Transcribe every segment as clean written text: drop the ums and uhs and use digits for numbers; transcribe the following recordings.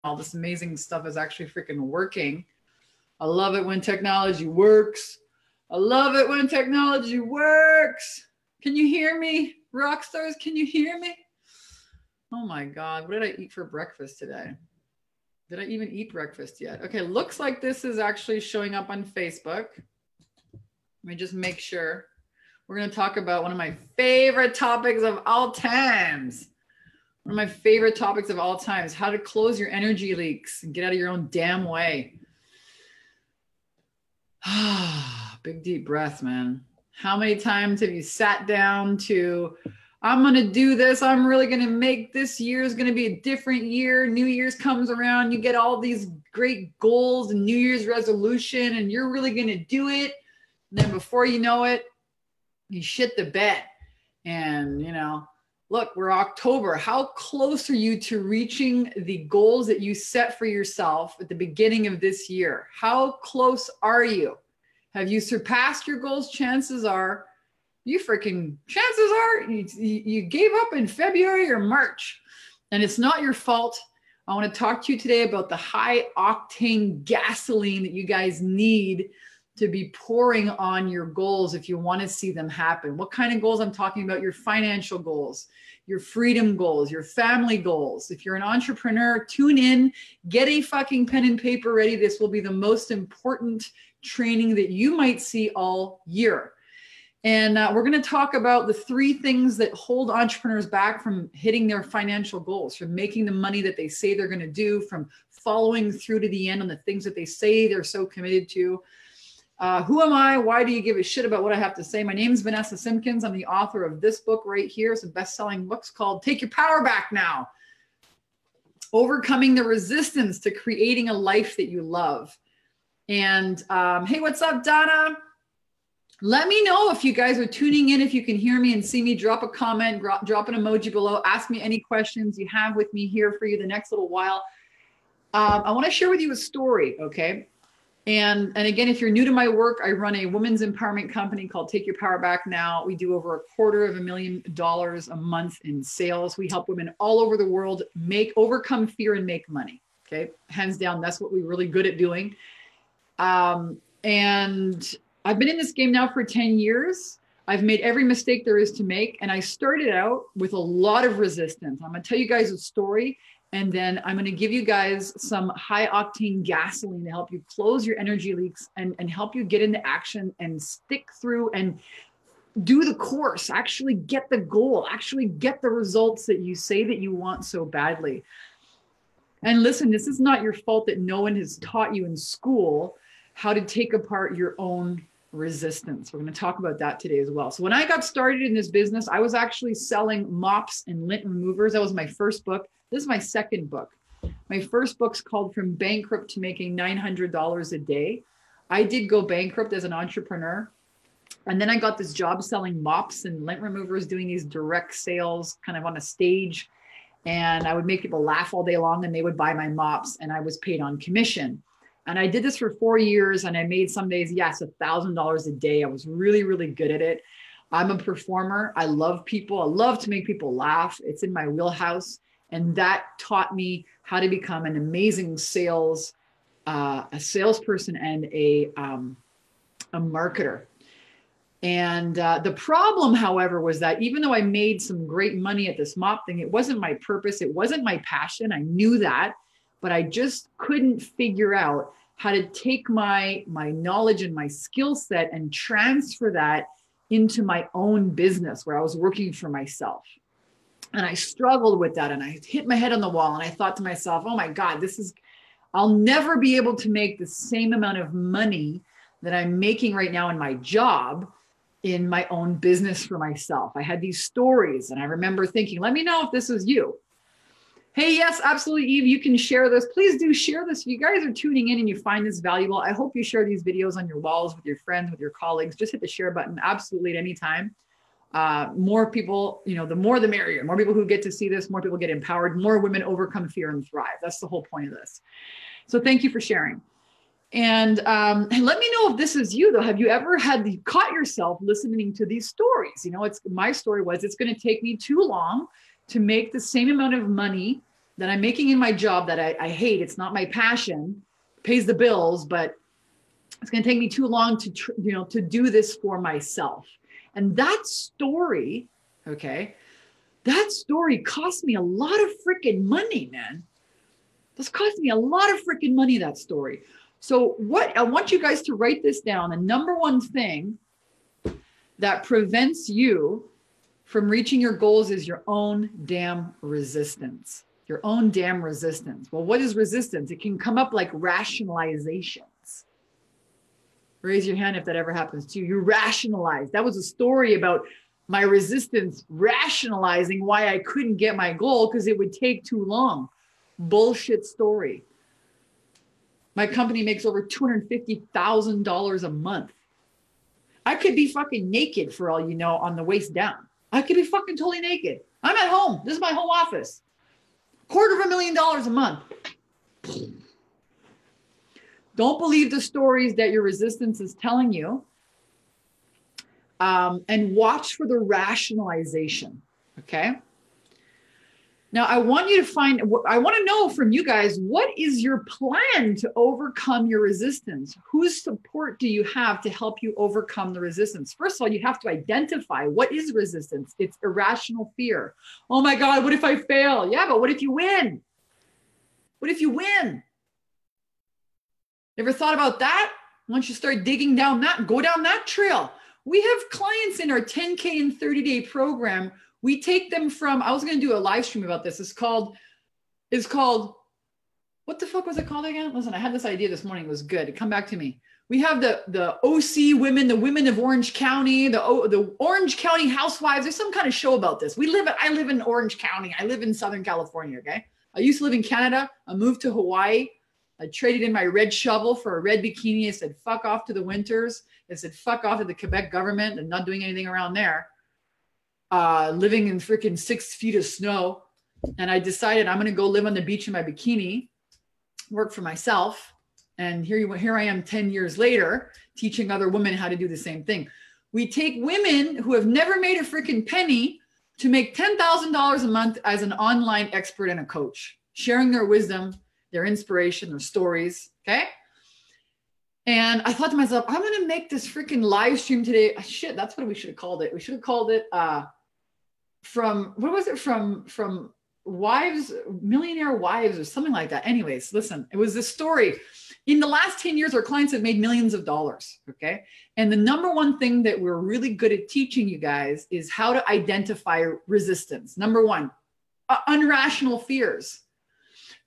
all this amazing stuff is actually freaking working. I love it when technology works. I love it when technology works. Can you hear me? Rock stars, can you hear me? Oh my God, what did I eat for breakfast today? Did I even eat breakfast yet? Okay, looks like this is actually showing up on Facebook. Let me just make sure. We're going to talk about one of my favorite topics of all times. One of my favorite topics of all times, how to close your energy leaks and get out of your own damn way. Big deep breath, man. How many times have you sat down to, I'm going to do this. I'm really going to make this year is going to be a different year. New Year's comes around. You get all these great goals and New Year's resolution, and you're really going to do it. And then before you know it, you shit the bed. And, you know, look, we're October. How close are you to reaching the goals that you set for yourself at the beginning of this year? How close are you? Have you surpassed your goals? Chances are you gave up in February or March, and it's not your fault. I want to talk to you today about the high octane gasoline that you guys need to be pouring on your goals if you want to see them happen. What kind of goals? I'm talking about your financial goals, your freedom goals, your family goals. If you're an entrepreneur, tune in, get a fucking pen and paper ready. This will be the most important training that you might see all year. And we're going to talk about the 3 things that hold entrepreneurs back from hitting their financial goals, from making the money that they say they're going to do, from following through to the end on the things that they say they're so committed to. Who am I? Why do you give a shit about what I have to say? My name is Vanessa Simpkins. I'm the author of this book right here. It's a best-selling book called Take Your Power Back Now. Overcoming the resistance to creating a life that you love. And hey, what's up, Donna? Let me know if you guys are tuning in, if you can hear me and see me. Drop a comment, drop an emoji below. Ask me any questions you have with me here for you the next little while. I want to share with you a story, okay? And again, if you're new to my work, I run a women's empowerment company called Take Your Power Back Now. We do over $250,000 a month in sales. We help women all over the world overcome fear and make money, okay? Hands down, that's what we're really good at doing. And I've been in this game now for 10 years. I've made every mistake there is to make. And I started out with a lot of resistance. I'm going to tell you guys a story, and then I'm going to give you guys some high octane gasoline to help you close your energy leaks and help you get into action and stick through and do the course, actually get the goal, actually get the results that you say that you want so badly. And listen, this is not your fault that no one has taught you in school how to take apart your own resistance. We're going to talk about that today as well. So when I got started in this business, I was actually selling mops and lint removers. That was my first book. This is my second book. My first book's called From Bankrupt to Making $900 a Day. I did go bankrupt as an entrepreneur. And then I got this job selling mops and lint removers, doing these direct sales kind of on a stage. And I would make people laugh all day long, and they would buy my mops, and I was paid on commission. And I did this for 4 years, and I made some days, yes, $1,000 a day. I was really, really good at it. I'm a performer. I love people. I love to make people laugh. It's in my wheelhouse. And that taught me how to become an amazing salesperson and a marketer. And the problem, however, was that even though I made some great money at this mop thing, it wasn't my purpose. It wasn't my passion. I knew that, but I just couldn't figure out how to take my knowledge and my skill set and transfer that into my own business where I was working for myself. And I struggled with that, and I hit my head on the wall, and I thought to myself, oh my God, I'll never be able to make the same amount of money that I'm making right now in my job in my own business for myself. I had these stories, and I remember thinking, let me know if this is you. Hey, yes, absolutely, Eve, you can share this. Please do share this. If you guys are tuning in and you find this valuable, I hope you share these videos on your walls with your friends, with your colleagues. Just hit the share button absolutely at any time. More people, the more the merrier. More people who get to see this, more people get empowered, more women overcome fear and thrive. That's the whole point of this. So thank you for sharing. And let me know if this is you, though. Have you ever caught yourself listening to these stories? My story was, it's going to take me too long to make the same amount of money that I'm making in my job that I hate. It's not my passion, pays the bills, but it's going to take me too long to do this for myself. And that story, okay, that story cost me a lot of freaking money, man. This cost me a lot of freaking money, that story. So what I want you guys to write this down. The number one thing that prevents you from reaching your goals is your own damn resistance. Your own damn resistance. Well, what is resistance? It can come up like rationalizations. Raise your hand if that ever happens to you. You rationalize. That was a story about my resistance rationalizing why I couldn't get my goal because it would take too long. Bullshit story. My company makes over $250,000 a month. I could be fucking naked for all you know on the waist down. I could be fucking totally naked. I'm at home. This is my home office. $250,000 a month. Don't believe the stories that your resistance is telling you. And watch for the rationalization. Okay. Now, I want to know from you guys, what is your plan to overcome your resistance? Whose support do you have to help you overcome the resistance? First of all, you have to identify what is resistance. It's irrational fear. Oh my God, what if I fail? Yeah, but what if you win? What if you win? Ever thought about that? Once you start digging down that, go down that trail. We have clients in our 10K and 30-day program. We take them from, I was going to do a live stream about this. It's called, what the fuck was it called again? Listen, I had this idea this morning. It was good. Come back to me. We have the OC women, the women of Orange County, the Orange County housewives. There's some kind of show about this. I live in Orange County. I live in Southern California. Okay. I used to live in Canada. I moved to Hawaii. I traded in my red shovel for a red bikini. I said, fuck off to the winters. I said, fuck off to the Quebec government and not doing anything around there. Living in freaking 6 feet of snow. And I decided I'm going to go live on the beach in my bikini, work for myself. And here I am 10 years later, teaching other women how to do the same thing. We take women who have never made a freaking penny to make $10,000 a month as an online expert and a coach, sharing their wisdom, their inspiration, their stories. Okay. And I thought to myself, I'm going to make this freaking live stream today. Shit, that's what we should have called it. We should have called it from wives, millionaire wives or something like that. Anyways, listen, it was this story. In the last 10 years, our clients have made millions of dollars. Okay. And the number one thing that we're really good at teaching you guys is how to identify resistance. Number one, unrational fears.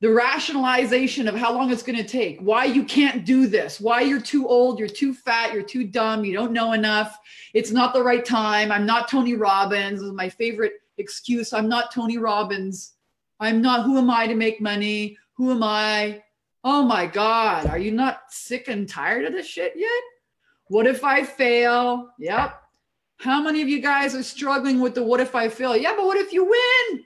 The rationalization of how long it's going to take, why you can't do this, why you're too old, you're too fat, you're too dumb, you don't know enough, it's not the right time, I'm not Tony Robbins. This is my favorite excuse. I'm not Tony Robbins. I'm not, who am I to make money? Who am I? Oh my God, are you not sick and tired of this shit yet? What if I fail? Yep. How many of you guys are struggling with the what if I fail? Yeah, but what if you win?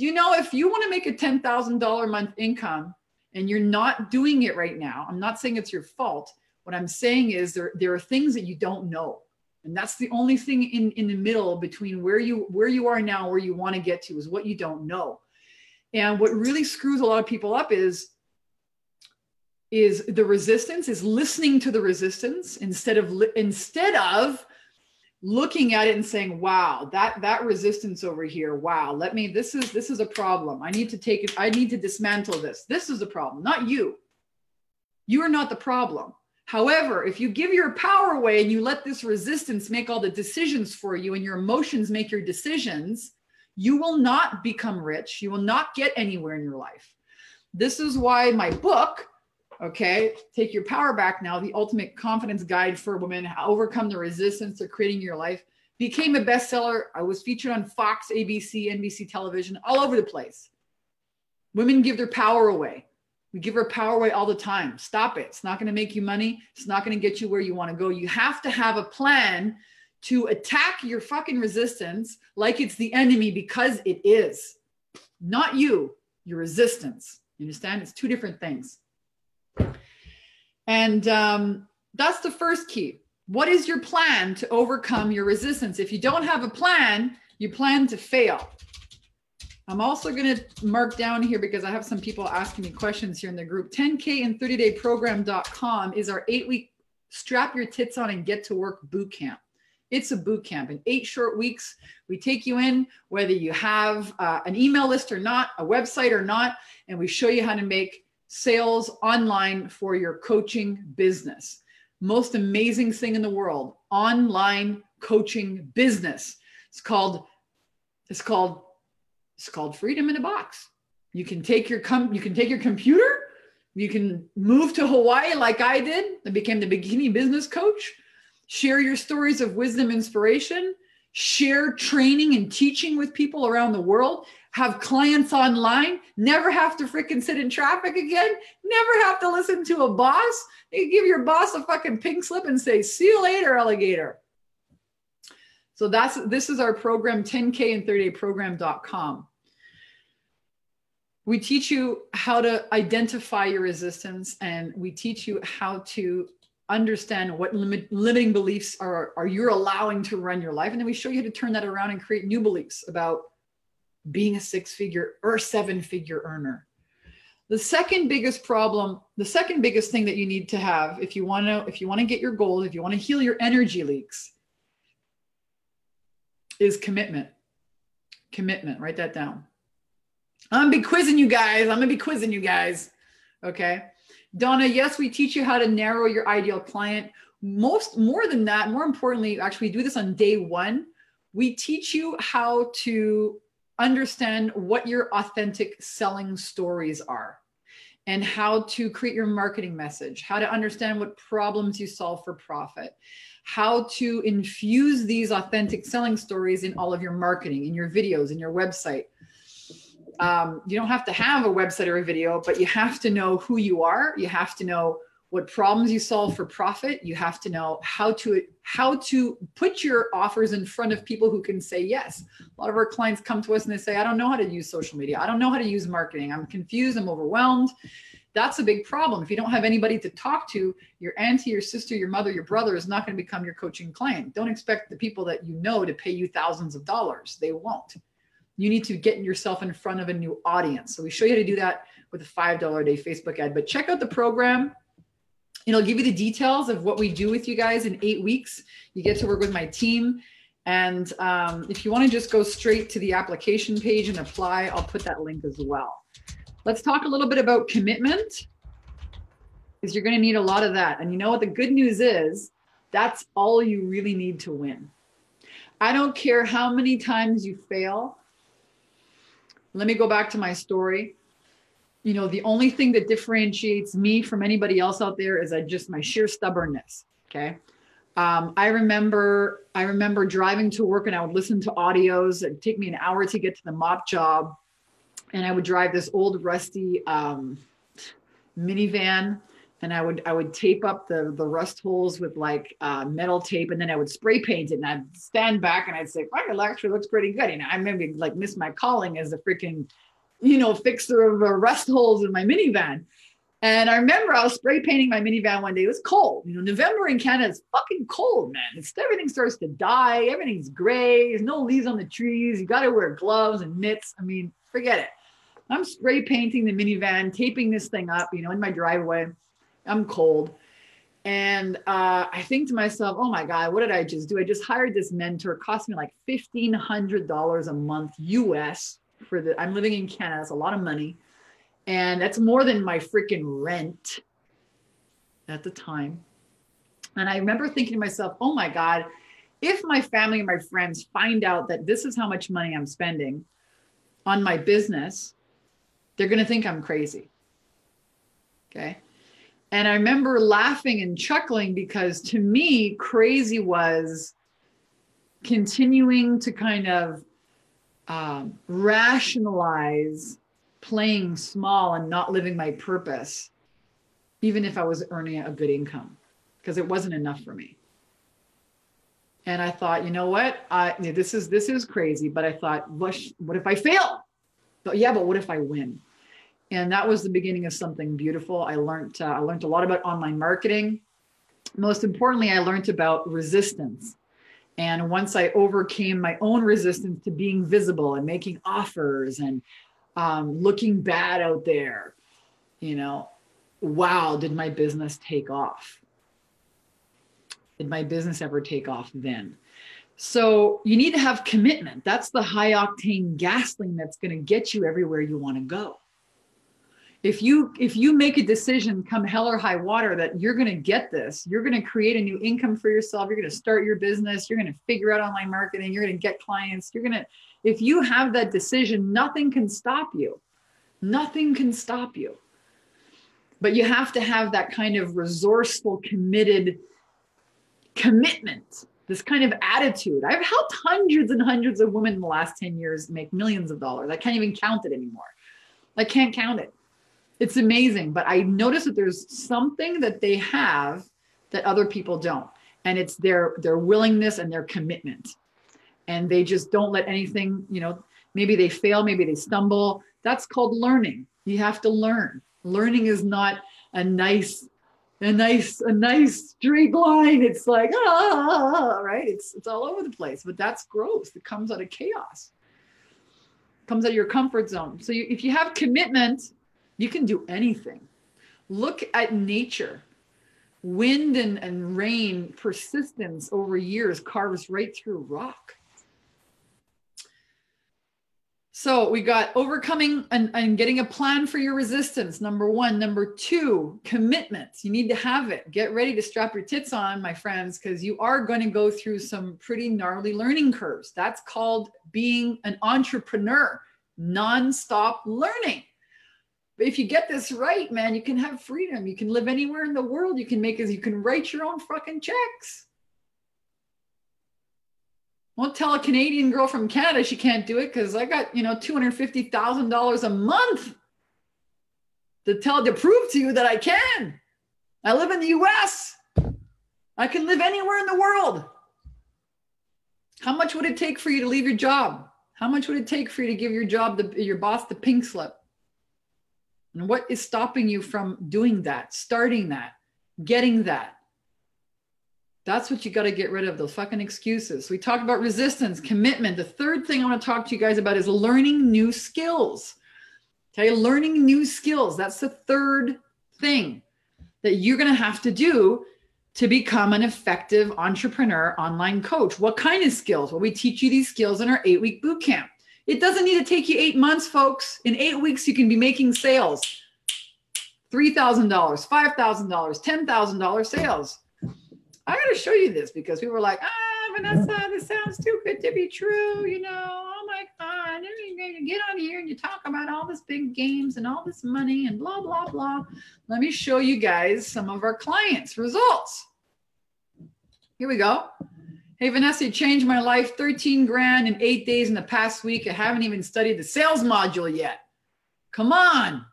You know, if you want to make a $10,000 a month income and you're not doing it right now, I'm not saying it's your fault. What I'm saying is there are things that you don't know. And that's the only thing in the middle between where you are now, where you want to get to, is what you don't know. And what really screws a lot of people up is the resistance, is listening to the resistance instead of looking at it and saying, wow, that resistance over here, wow, this is a problem. I need to take it. I need to dismantle this. This is a problem, not you. You are not the problem. However, if you give your power away and you let this resistance make all the decisions for you and your emotions make your decisions, you will not become rich. You will not get anywhere in your life. This is why my book, okay, Take Your Power Back Now, the ultimate confidence guide for women, how overcome the resistance to creating your life, became a bestseller. I was featured on Fox, ABC, NBC television, all over the place. Women give their power away. We give our power away all the time. Stop it. It's not going to make you money. It's not going to get you where you want to go. You have to have a plan to attack your fucking resistance like it's the enemy, because it is. Not you, your resistance. You understand? It's two different things. And that's the first key. What is your plan to overcome your resistance? If you don't have a plan, you plan to fail. I'm also going to mark down here because I have some people asking me questions here in the group. 10K in 30dayprogram.com is our 8-week strap your tits on and get to work boot camp. It's a boot camp. In 8 short weeks, we take you in, whether you have an email list or not, a website or not, and we show you how to make sales online for your coaching business. Most amazing thing in the world, online coaching business. It's called freedom in a box. You can take your computer, you can move to Hawaii like I did. I became the bikini business coach. Share your stories of wisdom, inspiration, share training and teaching with people around the world, have clients online, never have to freaking sit in traffic again, never have to listen to a boss. You give your boss a fucking pink slip and say, see you later, alligator. So this is our program, 10K in 30dayprogram.com. We teach you how to identify your resistance, and we teach you how to understand what limiting beliefs are you're allowing to run your life. And then we show you how to turn that around and create new beliefs about being a 6-figure or 7-figure earner. The second biggest problem, the second biggest thing that you need to have if you want to get your goals, if you want to heal your energy leaks, is commitment. Commitment. Write that down. I'm gonna be quizzing you guys. Okay. Donna, yes, we teach you how to narrow your ideal client. More importantly, actually, we do this on day 1. We teach you how to understand what your authentic selling stories are and how to create your marketing message, how to understand what problems you solve for profit, how to infuse these authentic selling stories in all of your marketing, in your videos, in your website. You don't have to have a website or a video, but you have to know who you are. You have to know what problems you solve for profit. You have to know how to put your offers in front of people who can say yes. A lot of our clients come to us and they say, I don't know how to use social media. I don't know how to use marketing. I'm confused. I'm overwhelmed. That's a big problem. If you don't have anybody to talk to, your auntie, your sister, your mother, your brother is not going to become your coaching client. Don't expect the people that you know to pay you thousands of dollars. They won't. You need to get yourself in front of a new audience. So we show you how to do that with a $5 a day Facebook ad. But check out the program. It'll give you the details of what we do with you guys in 8 weeks. You get to work with my team. And if you want to just go straight to the application page and apply, I'll put that link as well. Let's talk a little bit about commitment, because you're going to need a lot of that. And you know what the good news is? That's all you really need to win. I don't care how many times you fail. Let me go back to my story. You know, the only thing that differentiates me from anybody else out there is my sheer stubbornness. Okay. I remember driving to work and I would listen to audios. It'd take me an hour to get to the mop job. And I would drive this old rusty minivan, and I would tape up the rust holes with like metal tape, and then I would spray paint it, and I'd stand back and I'd say, "Fuck, it actually looks pretty good." You know, I maybe like missed my calling as a freaking, fixer of rust holes in my minivan. And I remember I was spray painting my minivan one day. It was cold. November in Canada is fucking cold, man. Everything starts to die. Everything's gray. There's no leaves on the trees. You got to wear gloves and mitts. I mean, forget it. I'm spray painting the minivan, taping this thing up, in my driveway. I'm cold. And I think to myself, oh my God, what did I just do? I just hired this mentor. It cost me like $1,500 a month US I'm living in Canada. It's a lot of money. And that's more than my freaking rent at the time. And I remember thinking to myself, oh my God, if my family and my friends find out that this is how much money I'm spending on my business, they're going to think I'm crazy. Okay. And I remember laughing and chuckling because to me, crazy was continuing to kind of rationalize playing small and not living my purpose, even if I was earning a good income, because it wasn't enough for me. And I thought, you know what? This is crazy. But I thought, what if I fail? But yeah, but what if I win? And that was the beginning of something beautiful. I learned a lot about online marketing. Most importantly, I learned about resistance And once I overcame my own resistance to being visible and making offers and looking bad out there, you know, wow, did my business take off? Did my business ever take off then? So you need to have commitment. That's the high octane gasoline that's going to get you everywhere you want to go. If you make a decision come hell or high water that you're going to get this, you're going to create a new income for yourself, you're going to start your business, you're going to figure out online marketing, you're going to get clients, if you have that decision, nothing can stop you. Nothing can stop you. But you have to have that kind of resourceful, committed commitment, this kind of attitude. I've helped hundreds and hundreds of women in the last 10 years make millions of dollars. I can't even count it anymore. I can't count it. It's amazing. But I notice that there's something that they have that other people don't. And it's their willingness and their commitment. And they just don't let anything, you know, maybe they fail, maybe they stumble. That's called learning. You have to learn. Learning is not a nice straight line. It's like, right? It's all over the place, but that's growth. It comes out of chaos. It comes out of your comfort zone. So if you have commitment, you can do anything. Look at nature. Wind and rain, persistence over years carves right through rock. So we got overcoming and getting a plan for your resistance. Number one. Number two, commitments. You need to have it. Get ready to strap your tits on, my friends, because you are going to go through some pretty gnarly learning curves. That's called being an entrepreneur, nonstop learning. But if you get this right, man, you can have freedom. You can live anywhere in the world. You can write your own fucking checks. Won't tell a Canadian girl from Canada she can't do it because I got, $250,000 a month to prove to you that I can. I live in the US. I can live anywhere in the world. How much would it take for you to leave your job? How much would it take for you to give your boss the pink slip? And what is stopping you from doing that, starting that, getting that? That's what you got to get rid of, those fucking excuses. We talked about resistance, commitment. The third thing I want to talk to you guys about is learning new skills. Okay, learning new skills. That's the third thing that you're going to have to do to become an effective entrepreneur online coach. What kind of skills? Well, we teach you these skills in our 8-week boot camp. It doesn't need to take you 8 months, folks. In 8 weeks, you can be making sales. $3,000, $5,000, $10,000 sales. I got to show you this because we were like, Vanessa, this sounds too good to be true. Oh my God, you get on here and you talk about all this big games and all this money and blah, blah, blah. Let me show you guys some of our clients' results. Here we go. Hey, Vanessa, you changed my life. 13 grand in 8 days in the past week. I haven't even studied the sales module yet. Come on.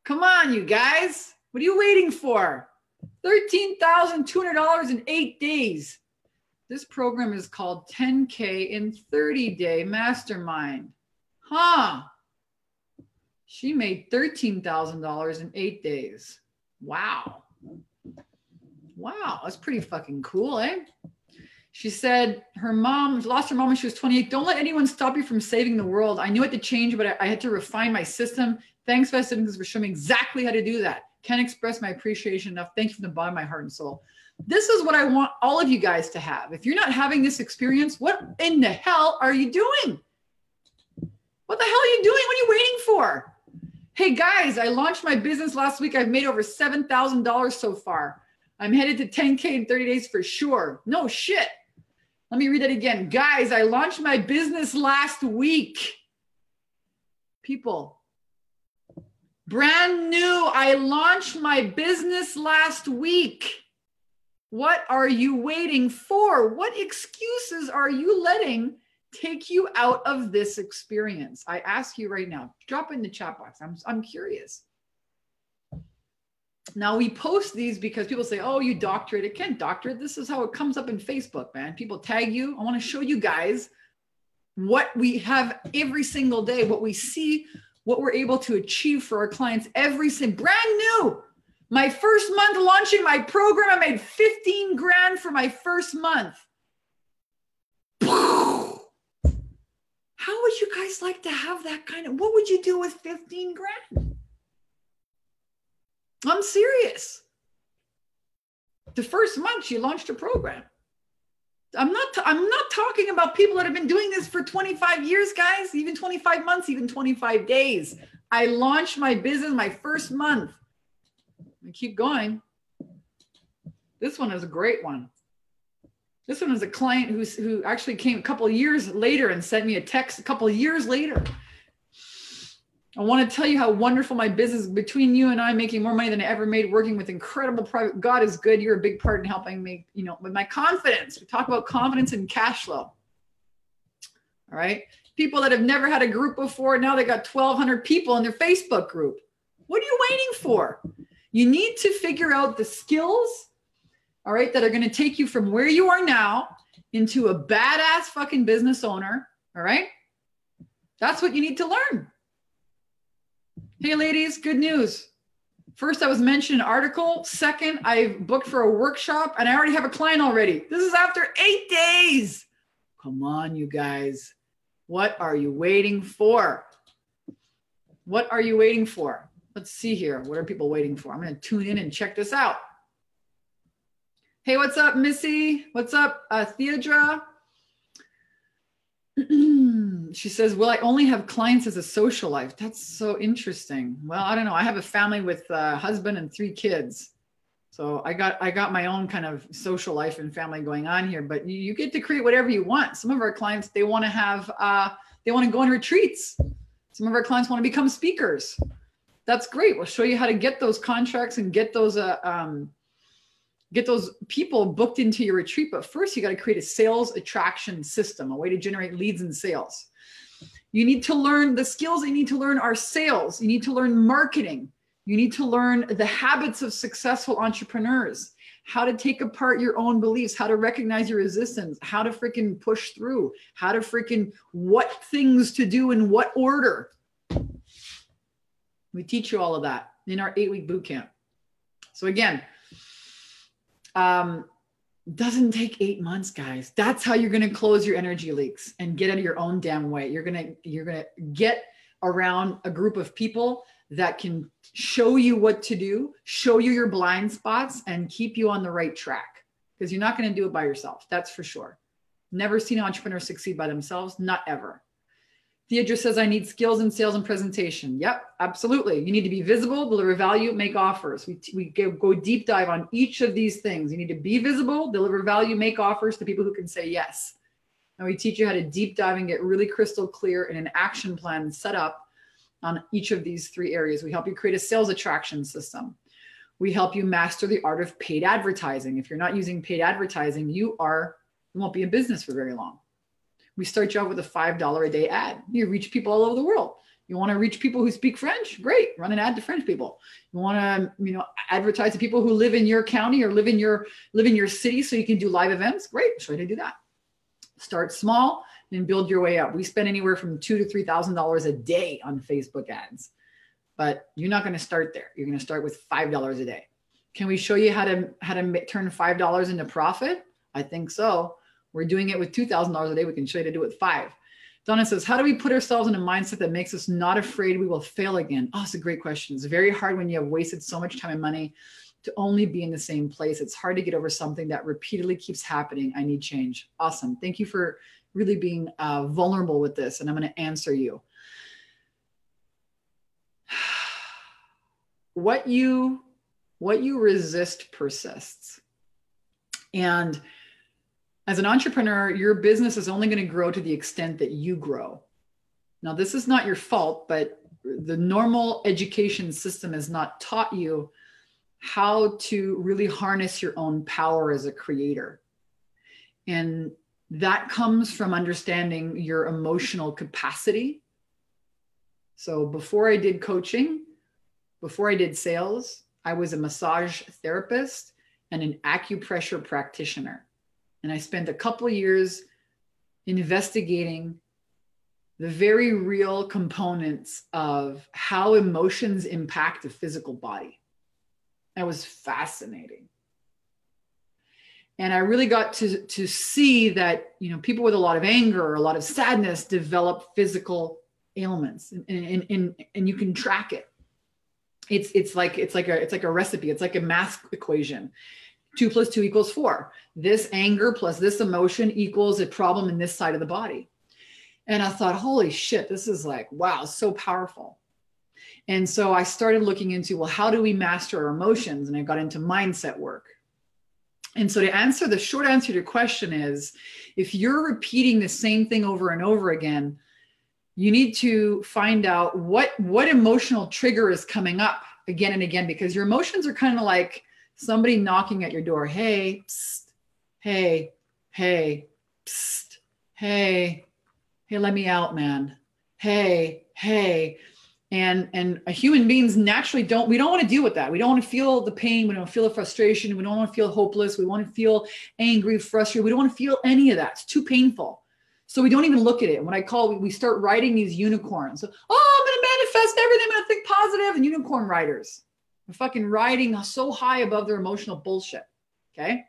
Come on, you guys. What are you waiting for? $13,200 in 8 days. This program is called 10K in 30-day mastermind. Huh? She made $13,000 in 8 days. Wow. Wow, that's pretty fucking cool, eh? She said her mom lost her mom when she was 28. Don't let anyone stop you from saving the world. I knew it to change, but I had to refine my system. Thanks, Simpkins, for showing me exactly how to do that. Can't express my appreciation enough. Thank you from the bottom of my heart and soul. This is what I want all of you guys to have. If you're not having this experience, what in the hell are you doing? What the hell are you doing? What are you waiting for? Hey guys, I launched my business last week. I've made over $7,000 so far. I'm headed to 10K in 30 days for sure. No shit. Let me read that again. Guys, I launched my business last week. People, brand new. I launched my business last week. What are you waiting for? What excuses are you letting take you out of this experience? I ask you right now, drop it in the chat box. I'm curious. Now we post these because people say, oh, you doctorate. It can't doctorate. This is how it comes up in Facebook, man. People tag you. I want to show you guys what we have every single day, what we see, what we're able to achieve for our clients every single, brand new. My first month launching my program, I made 15 grand for my first month. How would you guys like to have that kind of, what would you do with 15 grand? I'm serious. The first month you launched a program. I'm not talking about people that have been doing this for 25 years, guys, even 25 months, even 25 days. I launched my business my first month. I keep going. This one is a great one. This one is a client who actually came a couple of years later and sent me a text a couple of years later. I want to tell you how wonderful my business is. Between you and I, making more money than I ever made, working with incredible private. God is good. You're a big part in helping me, with my confidence. We talk about confidence and cash flow. All right. People that have never had a group before, now they got 1,200 people in their Facebook group. What are you waiting for? You need to figure out the skills, all right, that are going to take you from where you are now into a badass fucking business owner. All right. That's what you need to learn. Hey, ladies, good news. First, I was mentioned an article. Second, I've booked for a workshop and I already have a client already. This is after 8 days. Come on, you guys. What are you waiting for? What are you waiting for? Let's see here. What are people waiting for? I'm going to tune in and check this out. Hey, what's up, Missy? What's up, Theodra? She says, well, I only have clients as a social life. That's so interesting. Well, I don't know. I have a family with a husband and 3 kids. So I got my own kind of social life and family going on here, but you get to create whatever you want. Some of our clients, they want to have, they want to go on retreats. Some of our clients want to become speakers. That's great. We'll show you how to get those contracts and get those people booked into your retreat. But first you got to create a sales attraction system, a way to generate leads and sales. You need to learn the skills you need to learn are sales. You need to learn marketing. You need to learn the habits of successful entrepreneurs, how to take apart your own beliefs, how to recognize your resistance, how to freaking push through, how to freaking what things to do in what order. We teach you all of that in our 8-week boot camp. So again, doesn't take 8 months, guys. That's how you're going to close your energy leaks and get out of your own damn way. You're going to get around a group of people that can show you what to do, show you your blind spots, and keep you on the right track, because you're not going to do it by yourself. That's for sure. Never seen an entrepreneur succeed by themselves. Not ever. Theodra says, I need skills in sales and presentation. Yep, absolutely. You need to be visible, deliver value, make offers. We go deep dive on each of these things. You need to be visible, deliver value, make offers to people who can say yes. And we teach you how to deep dive and get really crystal clear in an action plan set up on each of these 3 areas. We help you create a sales attraction system. We help you master the art of paid advertising. If you're not using paid advertising, you won't be in business for very long. We start you off with a $5 a day ad. You reach people all over the world. You want to reach people who speak French? Great. Run an ad to French people. You want to, advertise to people who live in your county or live in your city so you can do live events? Great. Show you how to do that. Start small and build your way up. We spend anywhere from $2,000 to $3,000 a day on Facebook ads, but you're not going to start there. You're going to start with $5 a day. Can we show you how to turn $5 into profit? I think so. We're doing it with $2,000 a day. We can show you how to do it with 5. Donna says, how do we put ourselves in a mindset that makes us not afraid we will fail again? Oh, it's a great question. It's very hard when you have wasted so much time and money to only be in the same place. It's hard to get over something that repeatedly keeps happening. I need change. Awesome. Thank you for really being vulnerable with this. And I'm going to answer you. What you resist persists. And as an entrepreneur, your business is only going to grow to the extent that you grow. Now, this is not your fault, but the normal education system has not taught you how to really harness your own power as a creator. And that comes from understanding your emotional capacity. So before I did coaching, before I did sales, I was a massage therapist and an acupressure practitioner. And I spent a couple of years investigating the very real components of how emotions impact the physical body. That was fascinating. And I really got to see that, people with a lot of anger or a lot of sadness develop physical ailments, and you can track it. It's like a recipe. It's like a math equation. 2 + 2 = 4. This anger plus this emotion equals a problem in this side of the body. And I thought, holy shit, this is like, wow, so powerful. And so I started looking into, well, how do we master our emotions? And I got into mindset work. And so the short answer to your question is, if you're repeating the same thing over and over again, you need to find out what emotional trigger is coming up again and again, because your emotions are kind of like somebody knocking at your door. Hey, psst, hey, psst, hey, let me out, man. Hey. And human beings naturally we don't want to deal with that. We don't want to feel the pain. We don't feel the frustration. We don't want to feel hopeless. We want to feel angry, frustrated. We don't want to feel any of that. It's too painful. So we don't even look at it. When we start writing these unicorns. So, I'm going to manifest everything. I'm going to think positive. And unicorn writers are fucking riding so high above their emotional bullshit. Okay.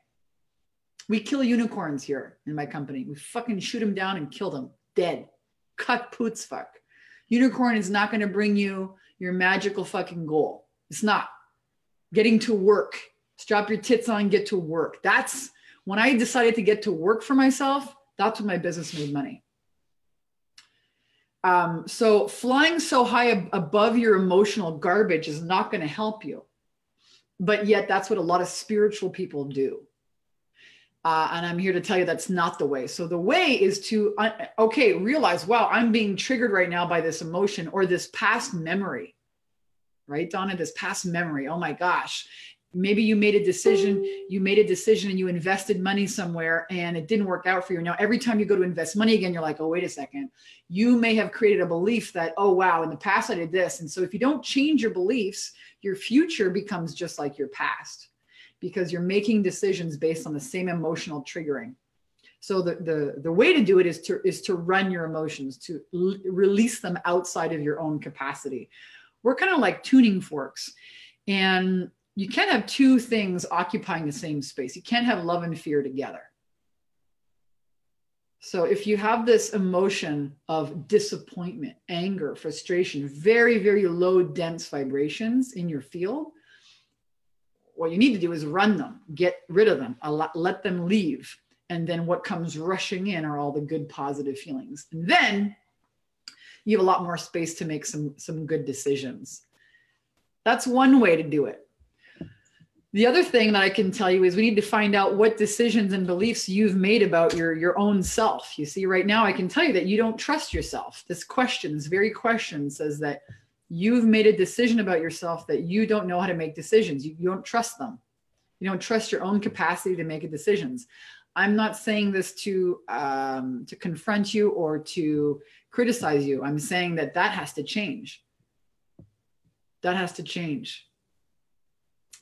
We kill unicorns here in my company. We fucking shoot them down and kill them dead. Cut poots fuck. Unicorn is not going to bring you your magical fucking goal. It's not. Getting to work. Strap your tits on, get to work. That's when I decided to get to work for myself. That's when my business made money. So flying so high above your emotional garbage is not going to help you. But yet that's what a lot of spiritual people do. And I'm here to tell you that's not the way. So the way is to, realize, wow, I'm being triggered right now by this emotion or this past memory, right, Donna? This past memory. Oh my gosh. Maybe you made a decision and you invested money somewhere and it didn't work out for you. Now, every time you go to invest money again, you're like, oh, wait a second. You may have created a belief that, oh, wow, in the past I did this. And so if you don't change your beliefs, your future becomes just like your past, because you're making decisions based on the same emotional triggering. So the way to do it is to run your emotions, to release them outside of your own capacity. We're kind of like tuning forks, and you can't have two things occupying the same space. You can't have love and fear together. So if you have this emotion of disappointment, anger, frustration, very, very low, dense vibrations in your field, what you need to do is run them, get rid of them, let them leave. And then what comes rushing in are all the good, positive feelings. And then you have a lot more space to make some good decisions. That's one way to do it. The other thing that I can tell you is we need to find out what decisions and beliefs you've made about your own self. You see, right now I can tell you that you don't trust yourself. This very question says that you've made a decision about yourself that you don't know how to make decisions. You don't trust them. You don't trust your own capacity to make decisions. I'm not saying this to confront you or to criticize you. I'm saying that has to change. That has to change.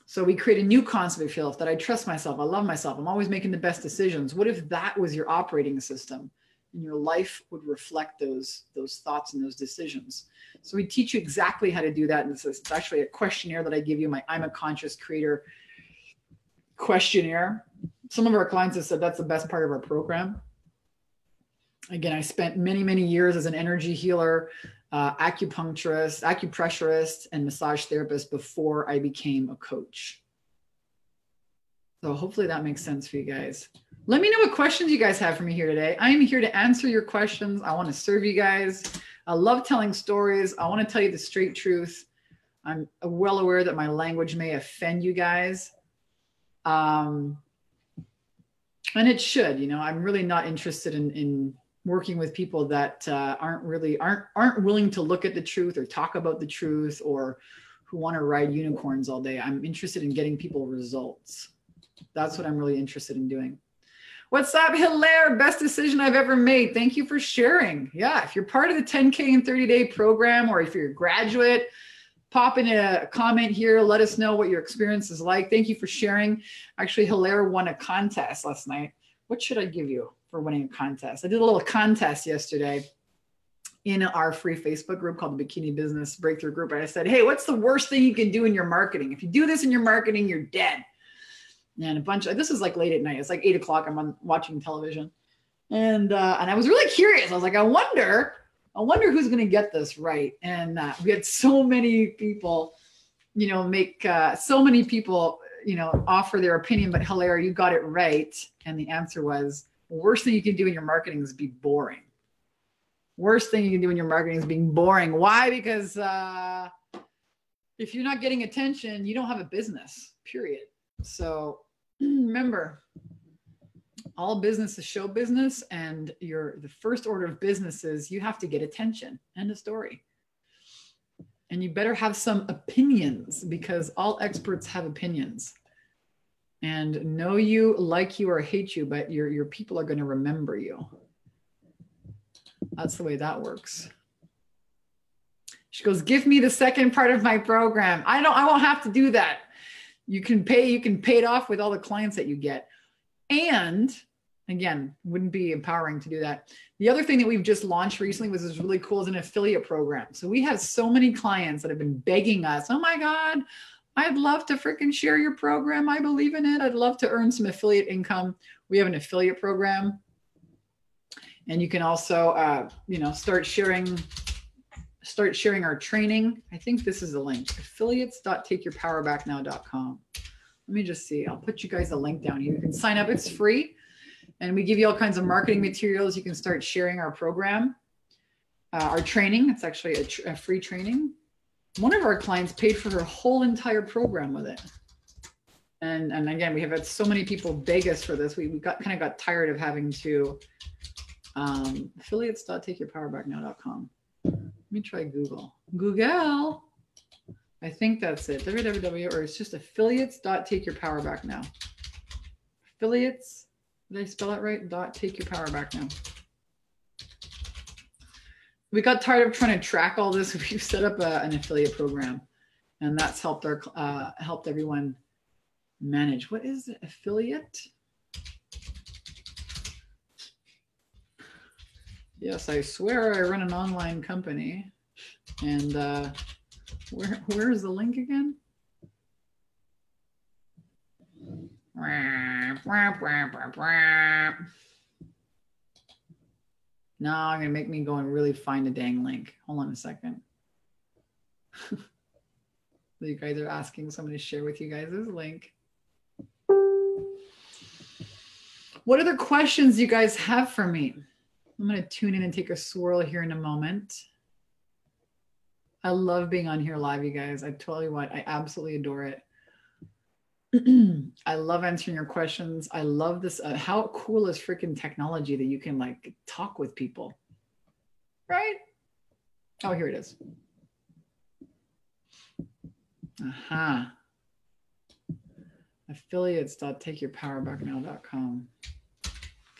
So we create a new concept of self, that I trust myself, I love myself, I'm always making the best decisions. What if that was your operating system and your life would reflect those thoughts and those decisions? So we teach you exactly how to do that. And it's actually a questionnaire that I give you, my I'm a Conscious Creator questionnaire. Some of our clients have said that's the best part of our program. Again, I spent many, many years as an energy healer, acupuncturist, acupressurist, and massage therapist before I became a coach. So hopefully that makes sense for you guys. Let me know what questions you guys have for me here today. I am here to answer your questions. I want to serve you guys. I love telling stories. I want to tell you the straight truth. I'm well aware that my language may offend you guys. And it should, I'm really not interested in working with people that aren't willing to look at the truth or talk about the truth, or who want to ride unicorns all day. I'm interested in getting people results. That's what I'm really interested in doing. What's up, Hilaire? Best decision I've ever made. Thank you for sharing. Yeah, if you're part of the 10K in 30-day program, or if you're a graduate, pop in a comment here. Let us know what your experience is like. Thank you for sharing. Actually, Hilaire won a contest last night. What should I give you for winning a contest? I did a little contest yesterday in our free Facebook group called the Bikini Business Breakthrough Group. And I said, hey, what's the worst thing you can do in your marketing? If you do this in your marketing, you're dead. and a bunch of, this is like late at night. It's like 8 o'clock. I'm watching television. And I was really curious. I was like, I wonder who's going to get this right. And we had so many people, so many people, offer their opinion, but Hilaire, you got it right. And the answer was, the worst thing you can do in your marketing is be boring. Worst thing you can do in your marketing is being boring. Why? Because if you're not getting attention, you don't have a business, period. So remember, all business is show business, and the first order of business is you have to get attention. End of story. And you better have some opinions, because all experts have opinions. And know you, like you, or hate you, but your people are going to remember you. That's the way that works. She goes, give me the second part of my program. I won't have to do that. You can pay it off with all the clients that you get. And again, wouldn't be empowering to do that. The other thing that we've just launched recently was this really cool, is an affiliate program. So we have so many clients that have been begging us, oh my God, I'd love to freaking share your program. I believe in it. I'd love to earn some affiliate income. We have an affiliate program. And you can also, start sharing our training. I think this is the link, affiliates.takeyourpowerbacknow.com. Let me just see. I'll put you guys a link down here. You can sign up. It's free. And we give you all kinds of marketing materials. You can start sharing our program, our training. It's actually a free training. One of our clients paid for her whole entire program with it. And again, we have had so many people beg us for this. We kind of got tired of having to, affiliates.takeyourpowerbacknow.com. Let me try Google. Google. I think that's it. www, or it's just affiliates.takeyourpowerbacknow. Affiliates. Did I spell it right? .takeyourpowerbacknow. We got tired of trying to track all this. We've set up an affiliate program, and that's helped everyone manage. What is it? Affiliate? Yes, I swear I run an online company. And where is the link again? No, I'm going to make me go and really find a dang link. Hold on a second. You guys are asking someone to share with you guys this link. What other questions do you guys have for me? I'm going to tune in and take a swirl here in a moment. I love being on here live, you guys. I tell you what, I absolutely adore it. I love answering your questions. I love this. How cool is freaking technology that you can like talk with people, right? Oh, here it is. Aha. Affiliates.takeyourpowerbacknow.com.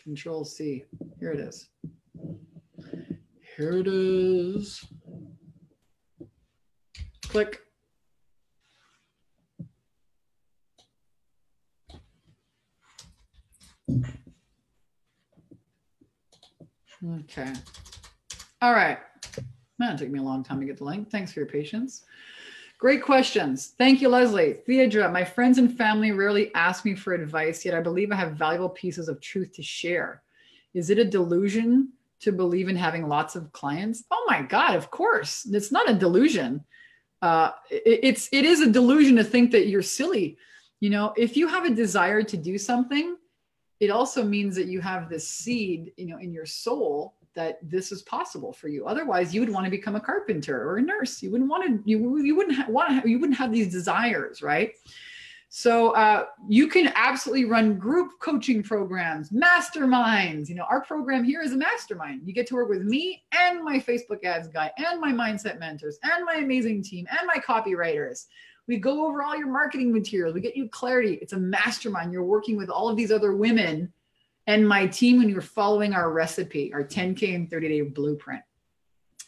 Control C. Here it is. Here it is. Click. Okay. All right. Man, it took me a long time to get the link. Thanks for your patience. Great questions. Thank you, Leslie. Theodra, my friends and family rarely ask me for advice, yet I believe I have valuable pieces of truth to share. Is it a delusion to believe in having lots of clients? Oh my God, of course. It's not a delusion. It is a delusion to think that you're silly. You know, if you have a desire to do something, it also means that you have this seed, you know, in your soul that this is possible for you. Otherwise, you would want to become a carpenter or a nurse. You wouldn't want to. You wouldn't have these desires, right? So you can absolutely run group coaching programs, masterminds. You know, our program here is a mastermind. You get to work with me and my Facebook ads guy and my mindset mentors and my amazing team and my copywriters. We go over all your marketing materials. We get you clarity. It's a mastermind. You're working with all of these other women and my team when you're following our recipe, our 10K and 30-day blueprint.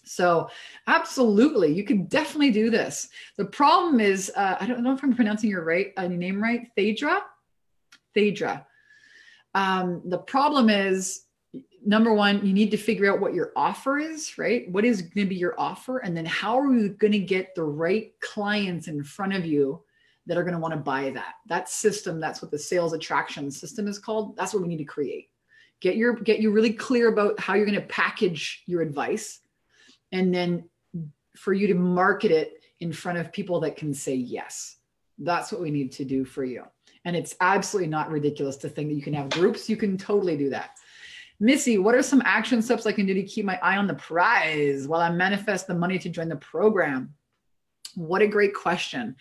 So absolutely, you can definitely do this. The problem is, I don't know if I'm pronouncing your name right, Theodra. Theodra. The problem is, number one, you need to figure out what your offer is, right? What is going to be your offer? And then how are you going to get the right clients in front of you that are going to want to buy that. That system, that's what the sales attraction system is called. That's what we need to create. Get you really clear about how you're going to package your advice, and then for you to market it in front of people that can say yes. That's what we need to do for you. And it's absolutely not ridiculous to think that you can have groups. You can totally do that. Missy, what are some action steps I can do to keep my eye on the prize while I manifest the money to join the program? What a great question.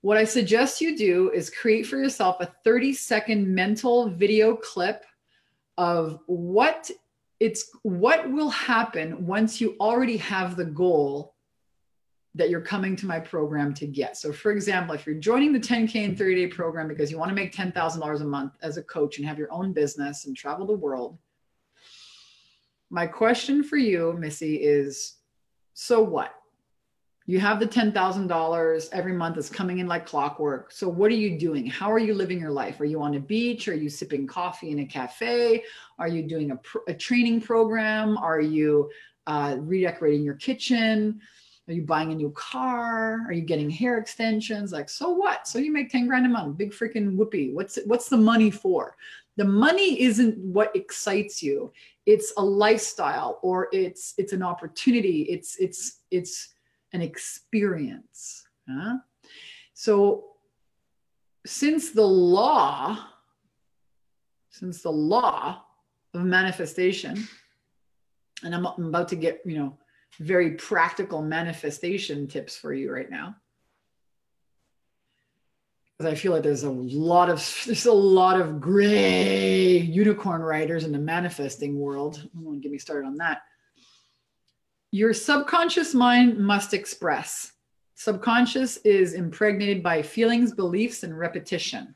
What I suggest you do is create for yourself a 30-second mental video clip of what will happen once you already have the goal that you're coming to my program to get. So for example, if you're joining the 10K in 30-day program because you want to make $10,000 a month as a coach and have your own business and travel the world, my question for you, Missy, is, so what? You have the $10,000 every month is coming in like clockwork. So what are you doing? How are you living your life? Are you on a beach? Are you sipping coffee in a cafe? Are you doing a training program? Are you redecorating your kitchen? Are you buying a new car? Are you getting hair extensions? Like, so what? So you make 10 grand a month, big freaking whoopee. What's the money for? The money isn't what excites you. It's a lifestyle, or it's an opportunity. It's an experience. Huh? So since the law of manifestation, and I'm about to get, very practical manifestation tips for you right now, because I feel like there's a lot of gray unicorn riders in the manifesting world. Don't get me started on that. Your subconscious mind must express. Subconscious is impregnated by feelings, beliefs, and repetition.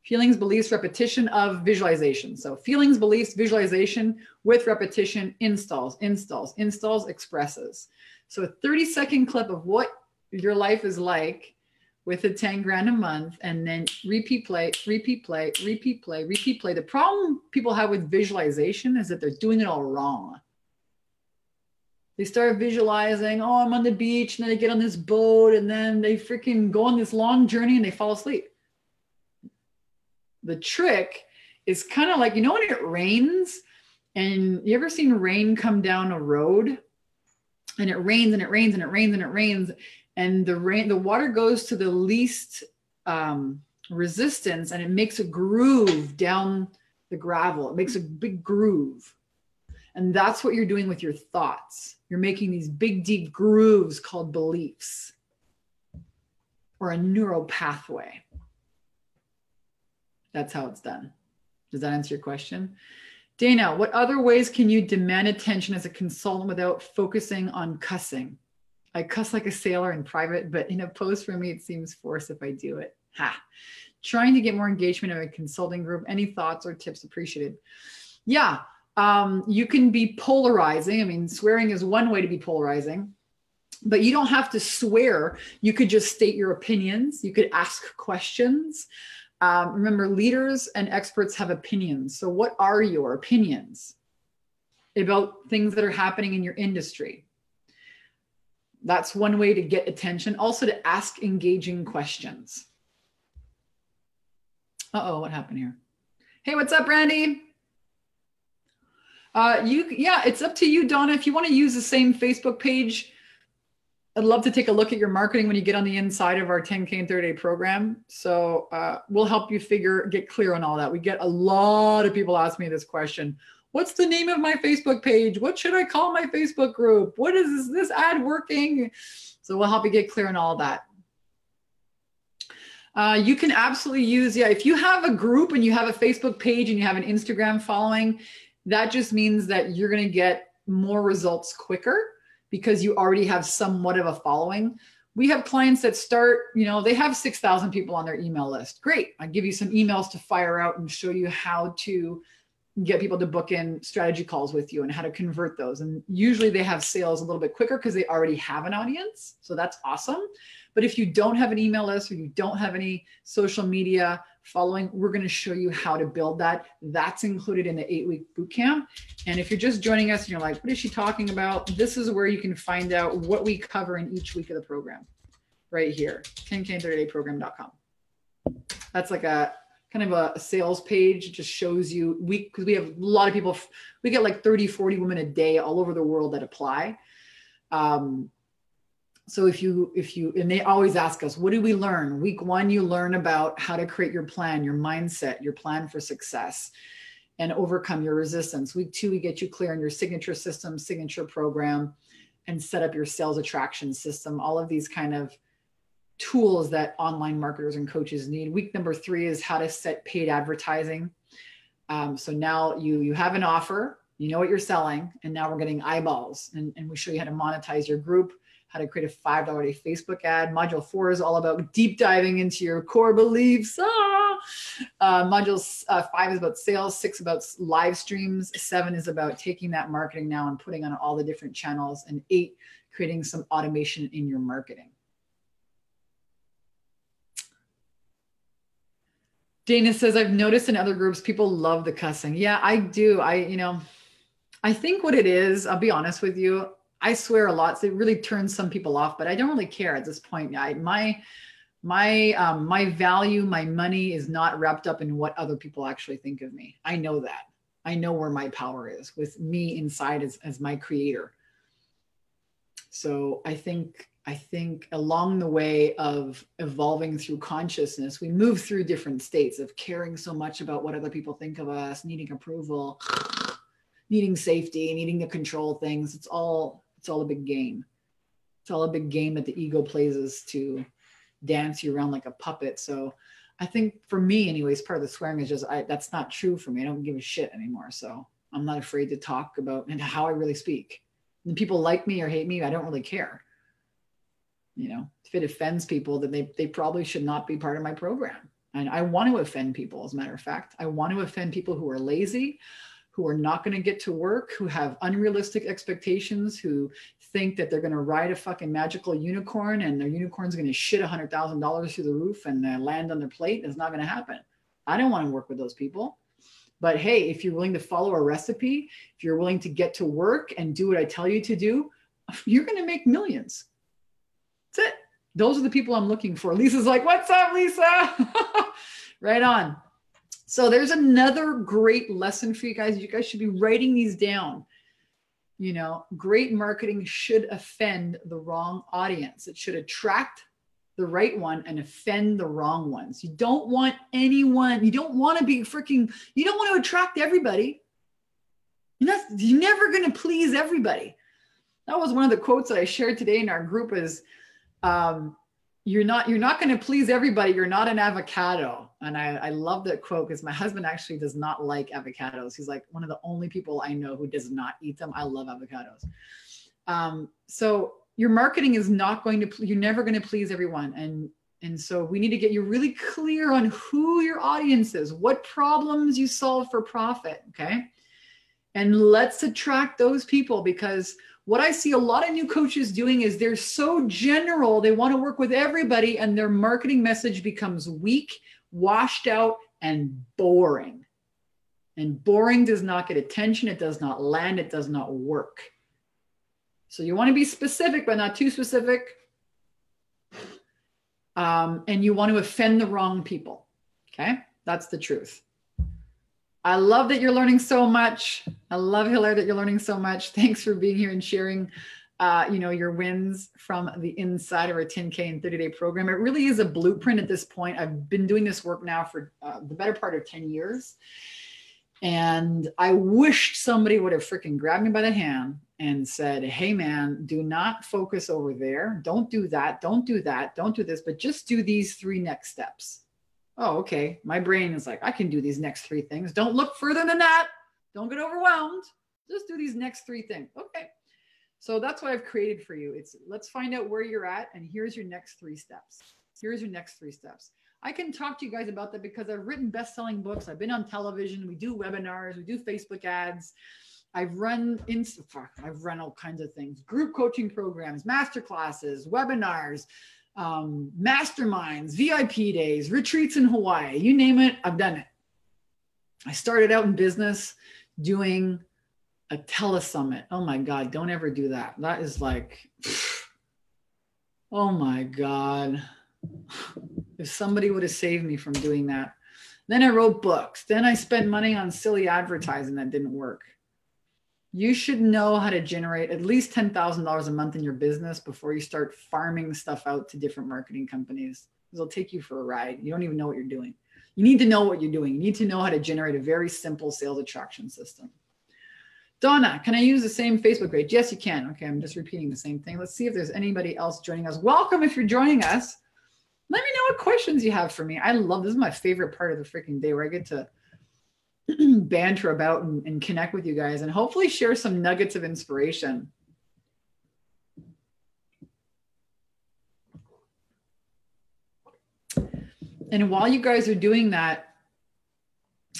Feelings, beliefs, repetition of visualization. So feelings, beliefs, visualization with repetition installs, expresses. So a 30-second clip of what your life is like with a 10 grand a month, and then repeat play. The problem people have with visualization is that they're doing it all wrong. They start visualizing, oh, I'm on the beach, and then they get on this boat, and then they freaking go on this long journey and they fall asleep. The trick is kind of like, when it rains, and you ever seen rain come down a road, and it rains and it rains and it rains and it rains, and the water goes to the least resistance, and it makes a groove down the gravel. It makes a big groove. And that's what you're doing with your thoughts. You're making these big, deep grooves called beliefs, or a neural pathway. That's how it's done. Does that answer your question? Dana, what other ways can you demand attention as a consultant without focusing on cussing? I cuss like a sailor in private, but in a post for me, it seems forced if I do it. Trying to get more engagement in a consulting group. Any thoughts or tips appreciated? Yeah. You can be polarizing. I mean, swearing is one way to be polarizing, but you don't have to swear. You could just state your opinions. You could ask questions. Remember, leaders and experts have opinions. So what are your opinions about things that are happening in your industry? That's one way to get attention. Also to ask engaging questions. Uh-oh, what happened here? Hey, what's up, Randy? It's up to you, Donna. If you want to use the same Facebook page, I'd love to take a look at your marketing when you get on the inside of our 10K in 30-day program. So we'll help you get clear on all that. We get a lot of people ask me this question. What's the name of my Facebook page? What should I call my Facebook group? What is this ad working? So we'll help you get clear on all that. You can absolutely use, if you have a group and you have a Facebook page and you have an Instagram following, that just means that you're going to get more results quicker because you already have somewhat of a following. We have clients that start, they have 6,000 people on their email list. Great. I give you some emails to fire out and show you how to get people to book in strategy calls with you and how to convert those. And usually they have sales a little bit quicker because they already have an audience. So that's awesome. But if you don't have an email list or you don't have any social media following, we're going to show you how to build that. That's included in the 8-week bootcamp. And if you're just joining us and you're like, what is she talking about? This is where you can find out what we cover in each week of the program. right here, 10K30dayprogram.com. That's like a kind of a sales page. It just shows you, because we have a lot of people, we get like 30, 40 women a day all over the world that apply. So if you, and they always ask us, what do we learn? Week 1, you learn about how to create your plan, your mindset, your plan for success, and overcome your resistance. Week 2, we get you clear on your signature system, signature program, and set up your sales attraction system. All of these kind of tools that online marketers and coaches need. Week number 3 is how to set paid advertising. So now you have an offer, you know what you're selling, and now we're getting eyeballs, and we show you how to monetize your group, how to create a $5 a day Facebook ad. Module 4 is all about deep diving into your core beliefs. Module 5 is about sales, 6 about live streams, 7 is about taking that marketing now and putting on all the different channels, and 8, creating some automation in your marketing. Dana says, I've noticed in other groups, people love the cussing. Yeah, I do. I think what it is, I'll be honest with you, I swear a lot, so it really turns some people off, but I don't really care at this point. My value, my money is not wrapped up in what other people actually think of me. I know that. I know where my power is, with me inside as my creator. So I think along the way of evolving through consciousness, we move through different states of caring so much about what other people think of us, needing approval, needing safety, needing to control things. It's all a big game. It's all a big game that the ego plays us to dance you around like a puppet. So I think for me anyways, part of the swearing is just, that's not true for me. I don't give a shit anymore. So I'm not afraid to talk about and how I really speak. And people like me or hate me, I don't really care. You know, if it offends people, then they probably should not be part of my program. And I want to offend people, as a matter of fact. I want to offend people who are lazy, who are not going to get to work, who have unrealistic expectations, who think that they're going to ride a fucking magical unicorn and their unicorn's going to shit $100,000 through the roof and land on their plate. It's not going to happen. I don't want to work with those people. But hey, if you're willing to follow a recipe, if you're willing to get to work and do what I tell you to do, you're going to make millions. That's it. Those are the people I'm looking for. Lisa's like, what's up, Lisa? Right on. So there's another great lesson for you guys. You guys should be writing these down. You know, great marketing should offend the wrong audience. It should attract the right one and offend the wrong ones. You don't want anyone, you don't want to be freaking, you don't want to attract everybody. You're never going to please everybody. That was one of the quotes that I shared today in our group is, you're not going to please everybody. You're not an avocado. And I love that quote because my husband actually does not like avocados. He's like one of the only people I know who does not eat them. I love avocados. So your marketing is not going to, you're never going to please everyone. And so we need to get you really clear on who your audience is, what problems you solve for profit. Okay. And let's attract those people, because what I see a lot of new coaches doing is they're so general. They want to work with everybody and their marketing message becomes weak, washed out, and boring. And boring does not get attention. It does not land. It does not work. So you want to be specific, but not too specific. And you want to offend the wrong people. Okay. That's the truth. I love that you're learning so much. I love, Hilaire, that you're learning so much. Thanks for being here and sharing, your wins from the inside of our 10K and 30-day program. It really is a blueprint at this point. I've been doing this work now for the better part of 10 years. And I wish somebody would have freaking grabbed me by the hand and said, hey man, do not focus over there. Don't do that. Don't do that. Don't do this, but just do these 3 next steps. Oh, okay. My brain is like, I can do these next 3 things. Don't look further than that. Don't get overwhelmed. Just do these next 3 things. Okay. So that's what I've created for you. It's let's find out where you're at. And here's your next 3 steps. Here's your next 3 steps. I can talk to you guys about that because I've written best-selling books. I've been on television. We do webinars. We do Facebook ads. I've run all kinds of things, group coaching programs, masterclasses, webinars, masterminds, VIP days, retreats in Hawaii, you name it, I've done it. I started out in business doing a telesummit. Oh my God, don't ever do that. That is like, Oh my God. If somebody would have saved me from doing that. Then I wrote books. Then I spent money on silly advertising that didn't work. You should know how to generate at least $10,000 a month in your business before you start farming stuff out to different marketing companies. They'll take you for a ride. You don't even know what you're doing. You need to know what you're doing. You need to know how to generate a very simple sales attraction system. Donna, can I use the same Facebook page? Yes, you can. Okay, I'm just repeating the same thing. Let's see if there's anybody else joining us. Welcome if you're joining us. Let me know what questions you have for me. I love, this is my favorite part of the freaking day where I get to banter about and connect with you guys and hopefully share some nuggets of inspiration. And while you guys are doing that,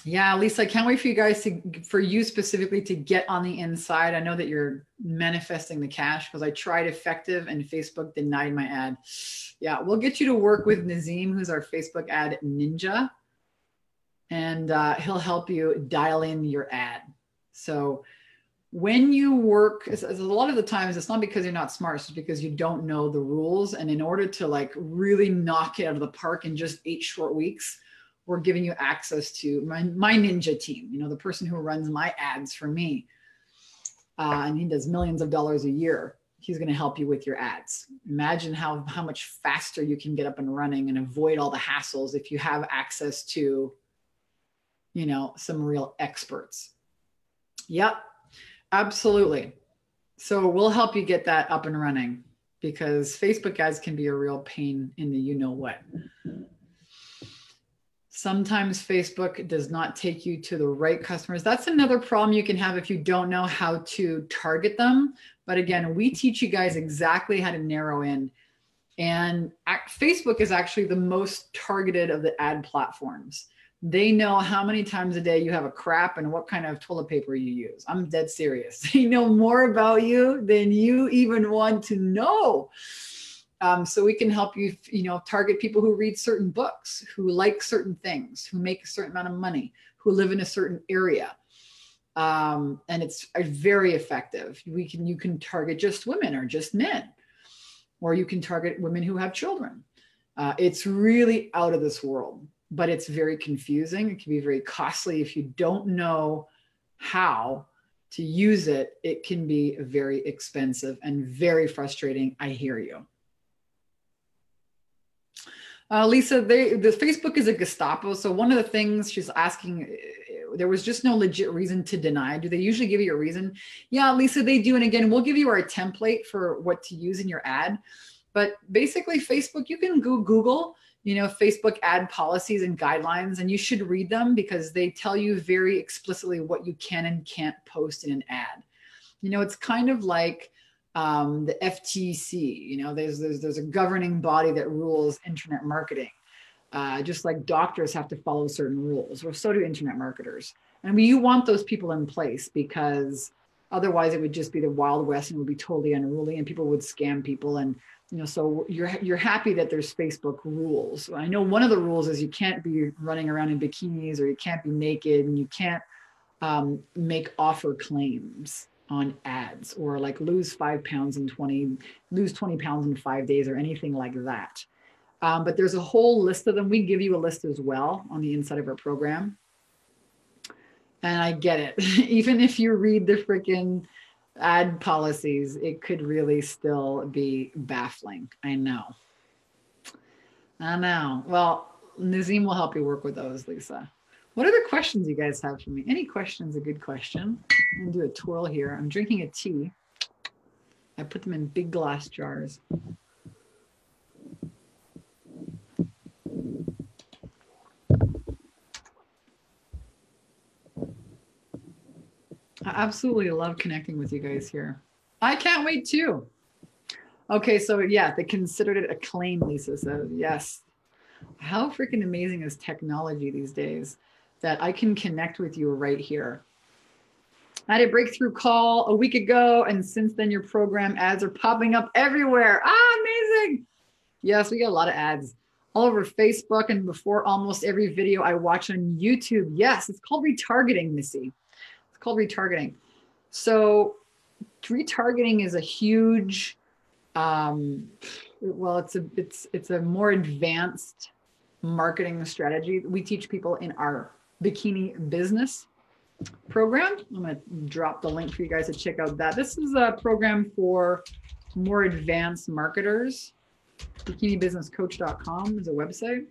yeah, Lisa, I can't wait for you guys for you specifically to get on the inside. I know that you're manifesting the cash because I tried Effective and Facebook denied my ad. Yeah, we'll get you to work with Nazim, who's our Facebook ad ninja, and he'll help you dial in your ad. So when you work, a lot of the times it's not because you're not smart, it's because you don't know the rules. And in order to like really knock it out of the park in just 8 short weeks, we're giving you access to my ninja team, you know, the person who runs my ads for me. And he does millions of dollars a year. He's going to help you with your ads. Imagine how much faster you can get up and running and avoid all the hassles if you have access to, you know, some real experts. Yep, absolutely. So we'll help you get that up and running because Facebook ads can be a real pain in the you know what. Sometimes Facebook does not take you to the right customers. That's another problem you can have if you don't know how to target them. But again, we teach you guys exactly how to narrow in. And Facebook is actually the most targeted of the ad platforms. They know how many times a day you have a crap and what kind of toilet paper you use. I'm dead serious. They know more about you than you even want to know. So we can help you, you know, target people who read certain books, who like certain things, who make a certain amount of money, who live in a certain area. And it's very effective. You can target just women or just men, or you can target women who have children. It's really out of this world, but it's very confusing. It can be very costly if you don't know how to use it. It can be very expensive and very frustrating. I hear you. Lisa, the Facebook is a Gestapo. So one of the things she's asking, there was just no legit reason to deny. Do they usually give you a reason? Yeah, Lisa, they do. And again, we'll give you our template for what to use in your ad. But basically Facebook, you can Google, you know, Facebook ad policies and guidelines, and you should read them because they tell you very explicitly what you can and can't post in an ad. You know, it's kind of like the FTC, you know, there's a governing body that rules internet marketing. Just like doctors have to follow certain rules, or so do internet marketers. And you want those people in place because otherwise it would just be the Wild West and it would be totally unruly and people would scam people. And, you know, so you're happy that there's Facebook rules. I know one of the rules is you can't be running around in bikinis, or you can't be naked, and you can't make offer claims on ads, or like lose 20 pounds in 5 days, or anything like that. But there's a whole list of them. We give you a list as well on the inside of our program. And I get it. Even if you read the freaking ad policies, it could really still be baffling. I know. Well, Nazim will help you work with those, Lisa. What other questions you guys have for me? Any question's a good question. I'm gonna do a twirl here. I'm drinking a tea. I put them in big glass jars. I absolutely love connecting with you guys here. I can't wait too. Okay, so yeah, they considered it a claim, Lisa says. Yes. How freaking amazing is technology these days that I can connect with you right here. I had a breakthrough call a week ago, and since then your program ads are popping up everywhere. Amazing. Yes, we get a lot of ads all over Facebook and before almost every video I watch on YouTube. Yes, it's called retargeting, Missy. It's called retargeting. So retargeting is a huge well, it's a more advanced marketing strategy we teach people in our bikini business program. I'm going to drop the link for you guys to check out that. This is a program for more advanced marketers. Bikinibusinesscoach.com is a website.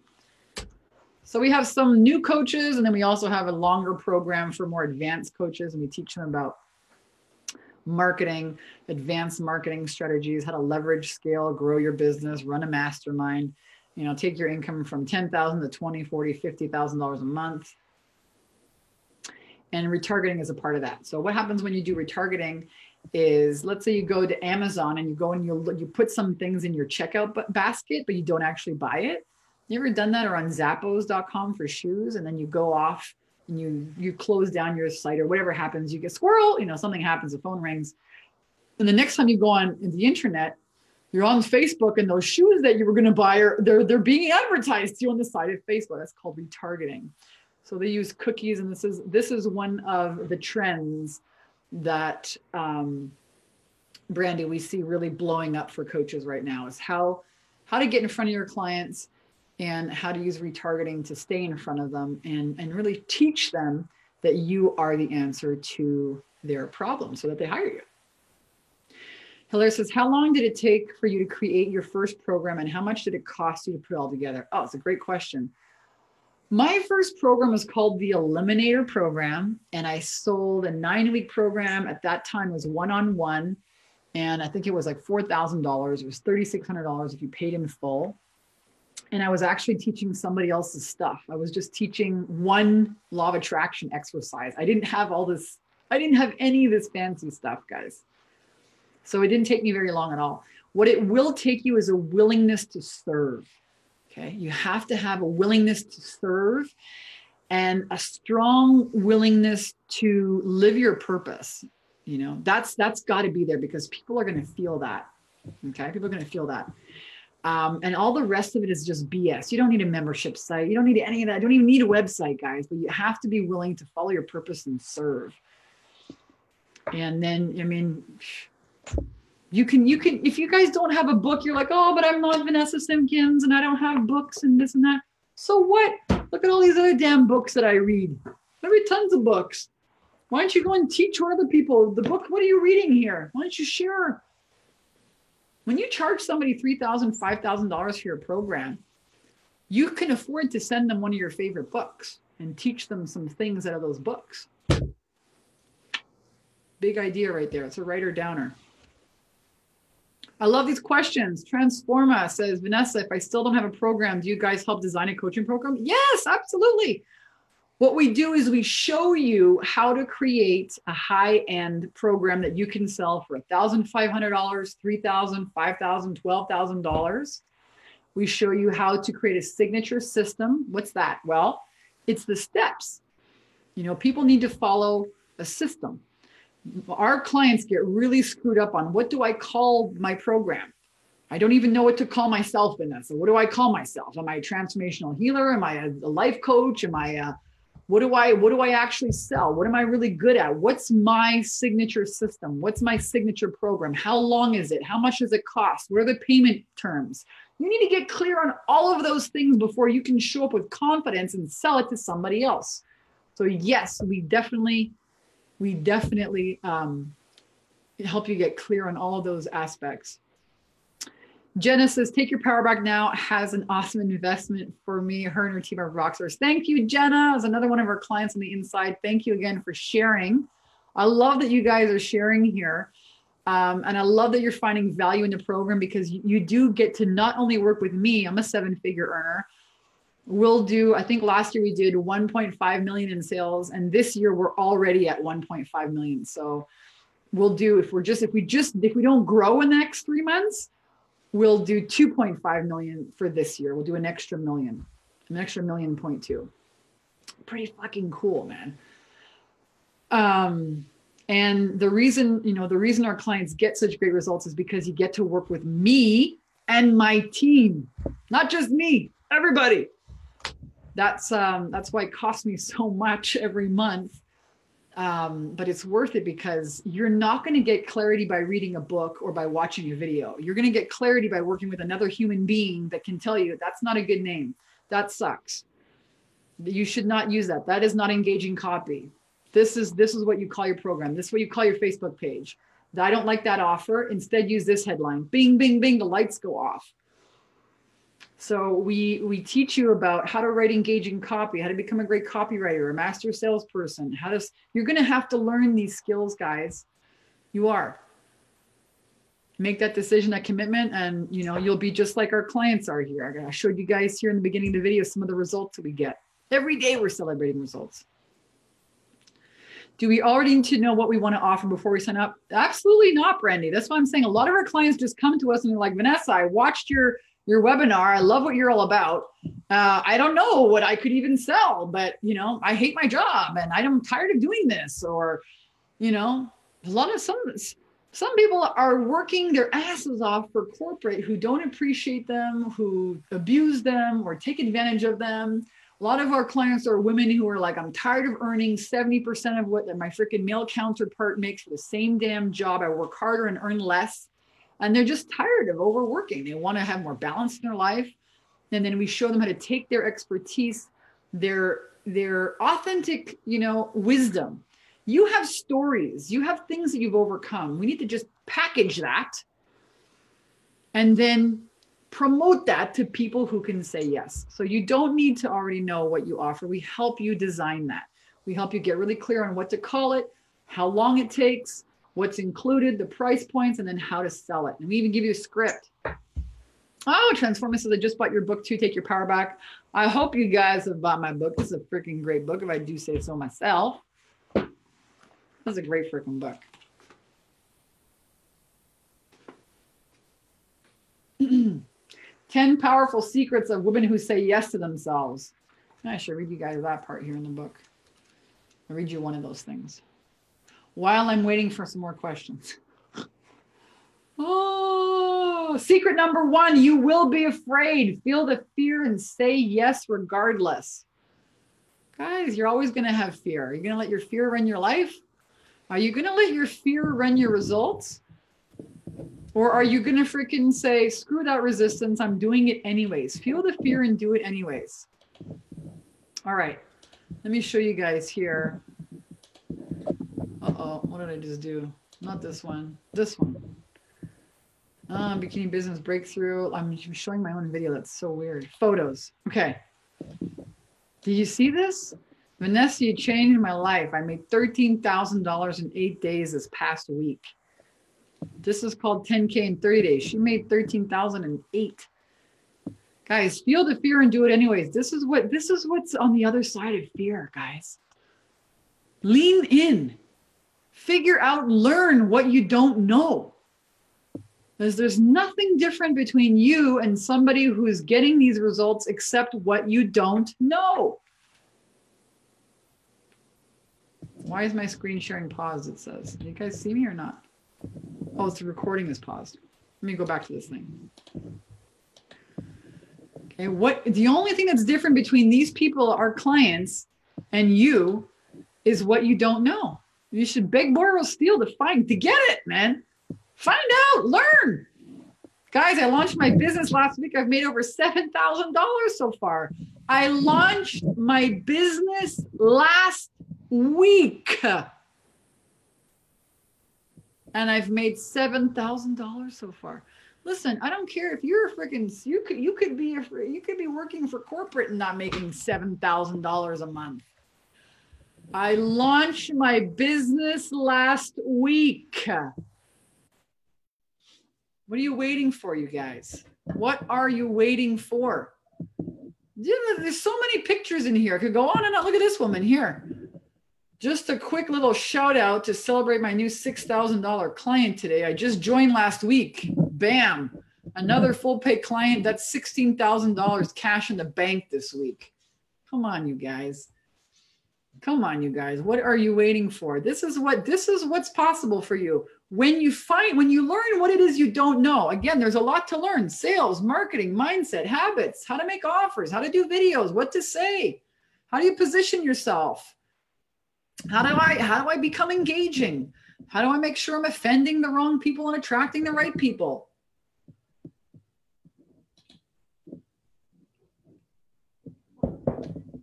So we have some new coaches, and then we also have a longer program for more advanced coaches, and we teach them about marketing, advanced marketing strategies, how to leverage, scale, grow your business, run a mastermind, you know, take your income from $10,000 to $20,000, $40,000, $50,000 a month. And retargeting is a part of that. So what happens when you do retargeting is, let's say you go to Amazon and you go and you put some things in your checkout basket, but you don't actually buy it. You ever done that? Or on Zappos.com for shoes, and then you go off and you close down your site, or whatever happens, you get squirrel, you know, something happens, the phone rings. And the next time you go on the internet, you're on Facebook, and those shoes that you were going to buy they're being advertised to you on the side of Facebook. That's called retargeting. So they use cookies, and this is one of the trends that Brandy, we see really blowing up for coaches right now, is how to get in front of your clients and how to use retargeting to stay in front of them and really teach them that you are the answer to their problem so that they hire you. Hilaire says, how long did it take for you to create your first program, and how much did it cost you to put it all together? Oh, it's a great question. My first program was called the Eliminator Program, and I sold a 9-week program. At that time, it was one-on-one, and I think it was like $4,000. It was $3,600 if you paid in full. And I was actually teaching somebody else's stuff. I was just teaching one law of attraction exercise. I didn't have all this. I didn't have any of this fancy stuff, guys. So it didn't take me very long at all. What it will take you is a willingness to serve. Okay, you have to have a willingness to serve and a strong willingness to live your purpose. You know, that's got to be there, because people are going to feel that. Okay, people are going to feel that. And all the rest of it is just BS. You don't need a membership site. You don't need any of that. You don't even need a website, guys, but you have to be willing to follow your purpose and serve. And then, I mean, you can, if you guys don't have a book, you're like, oh, but I'm not Vanessa Simpkins and I don't have books and this and that. So what? Look at all these other damn books that I read. I read tons of books. Why don't you go and teach other people the book? What are you reading here? Why don't you share? When you charge somebody $3,000, $5,000 for your program, you can afford to send them one of your favorite books and teach them some things out of those books. Big idea right there. It's a writer downer. I love these questions. Transforma says, Vanessa, if I still don't have a program, do you guys help design a coaching program? Yes, absolutely. What we do is we show you how to create a high-end program that you can sell for $1,500, $3,000, $5,000, $12,000. We show you how to create a signature system. What's that? Well, it's the steps. You know, people need to follow a system. Our clients get really screwed up on, what do I call my program? I don't even know what to call myself, Vanessa. What do I call myself? Am I a transformational healer? Am I a life coach? Am I what do I actually sell? What am I really good at? What's my signature system? What's my signature program? How long is it? How much does it cost? What are the payment terms? You need to get clear on all of those things before you can show up with confidence and sell it to somebody else. So yes, we definitely help you get clear on all of those aspects. Jenna says, take your power back now, has an awesome investment for me, her and her team of rockstars. Thank you, Jenna. As another one of our clients on the inside. Thank you again for sharing. I love that you guys are sharing here. And I love that you're finding value in the program, because you do get to not only work with me, I'm a 7-figure earner. We'll do, I think last year we did 1.5 million in sales, and this year we're already at 1.5 million. So we'll do, if we don't grow in the next 3 months, we'll do 2.5 million for this year. We'll do an extra 1.2 million. Pretty fucking cool, man. And the reason our clients get such great results is because you get to work with me and my team, not just me, everybody. That's why it costs me so much every month. But it's worth it because you're not going to get clarity by reading a book or by watching a video. You're going to get clarity by working with another human being that can tell you that's not a good name. That sucks. You should not use that. That is not engaging copy. This is what you call your program. This is what you call your Facebook page. I don't like that offer. Instead, use this headline. Bing, bing, bing, the lights go off. So we teach you about how to write engaging copy, how to become a great copywriter, a master salesperson. You're going to have to learn these skills, guys. You are. Make that decision, that commitment, and you'll be just like our clients are here. I showed you guys here in the beginning of the video some of the results that we get. Every day we're celebrating results. Do we already need to know what we want to offer before we sign up? Absolutely not, Brandy. That's why I'm saying a lot of our clients just come to us and they're like, Vanessa, I watched your webinar. I love what you're all about. I don't know what I could even sell, but I hate my job and I'm tired of doing this. Or, some people are working their asses off for corporate who don't appreciate them, who abuse them or take advantage of them. A lot of our clients are women who are like, I'm tired of earning 70% of what my freaking male counterpart makes for the same damn job. I work harder and earn less. And they're just tired of overworking. They want to have more balance in their life. And then we show them how to take their expertise, their authentic, wisdom. You have stories, you have things that you've overcome. We need to just package that and then promote that to people who can say yes. So you don't need to already know what you offer. We help you design that. We help you get really clear on what to call it, how long it takes, what's included, the price points, and then how to sell it. And we even give you a script. Oh, Transformer says, I just bought your book too, Take Your Power Back. I hope you guys have bought my book. This is a freaking great book, if I do say so myself. This is a great freaking book. 10 powerful secrets of women who say yes to themselves. I should read you guys that part here in the book. I'll read you one of those things while I'm waiting for some more questions. Oh, secret number 1, you will be afraid. Feel the fear and say yes regardless. Guys, you're always going to have fear. Are you going to let your fear run your life? Are you going to let your fear run your results? Or are you going to freaking say, screw that resistance, I'm doing it anyways. Feel the fear and do it anyways. All right, let me show you guys here. Uh-oh, what did I just do? Not this one, this one. Bikini business breakthrough. I'm showing my own video. That's so weird. Photos. Okay. Do you see this? Vanessa, you changed my life. I made $13,000 in 8 days this past week. This is called 10K in 30 days. She made 13,008. Guys, feel the fear and do it anyways. This is what's on the other side of fear, guys. Lean in. Figure out, learn what you don't know. Because there's nothing different between you and somebody who is getting these results except what you don't know. Why is my screen sharing paused, it says? Do you guys see me or not? Oh, it's the recording is paused. Let me go back to this thing. Okay, the only thing that's different between these people, our clients, and you is what you don't know. You should beg, borrow, steal to get it, man. Find out, learn. Guys, I launched my business last week. I've made over $7,000 so far. I launched my business last week. And I've made $7,000 so far. Listen, I don't care if you're a freaking, you could be working for corporate and not making $7,000 a month. I launched my business last week. What are you waiting for, you guys? What are you waiting for? There's so many pictures in here. I could go on and on. Look at this woman here. Just a quick little shout out to celebrate my new $6,000 client today. I just joined last week. Bam. Another full pay client. That's $16,000 cash in the bank this week. Come on, you guys. Come on, you guys. What are you waiting for? This is what's possible for you. When you learn what it is you don't know. Again, there's a lot to learn. Sales, marketing, mindset, habits, how to make offers, how to do videos, what to say. How do you position yourself? How do I become engaging? How do I make sure I'm offending the wrong people and attracting the right people?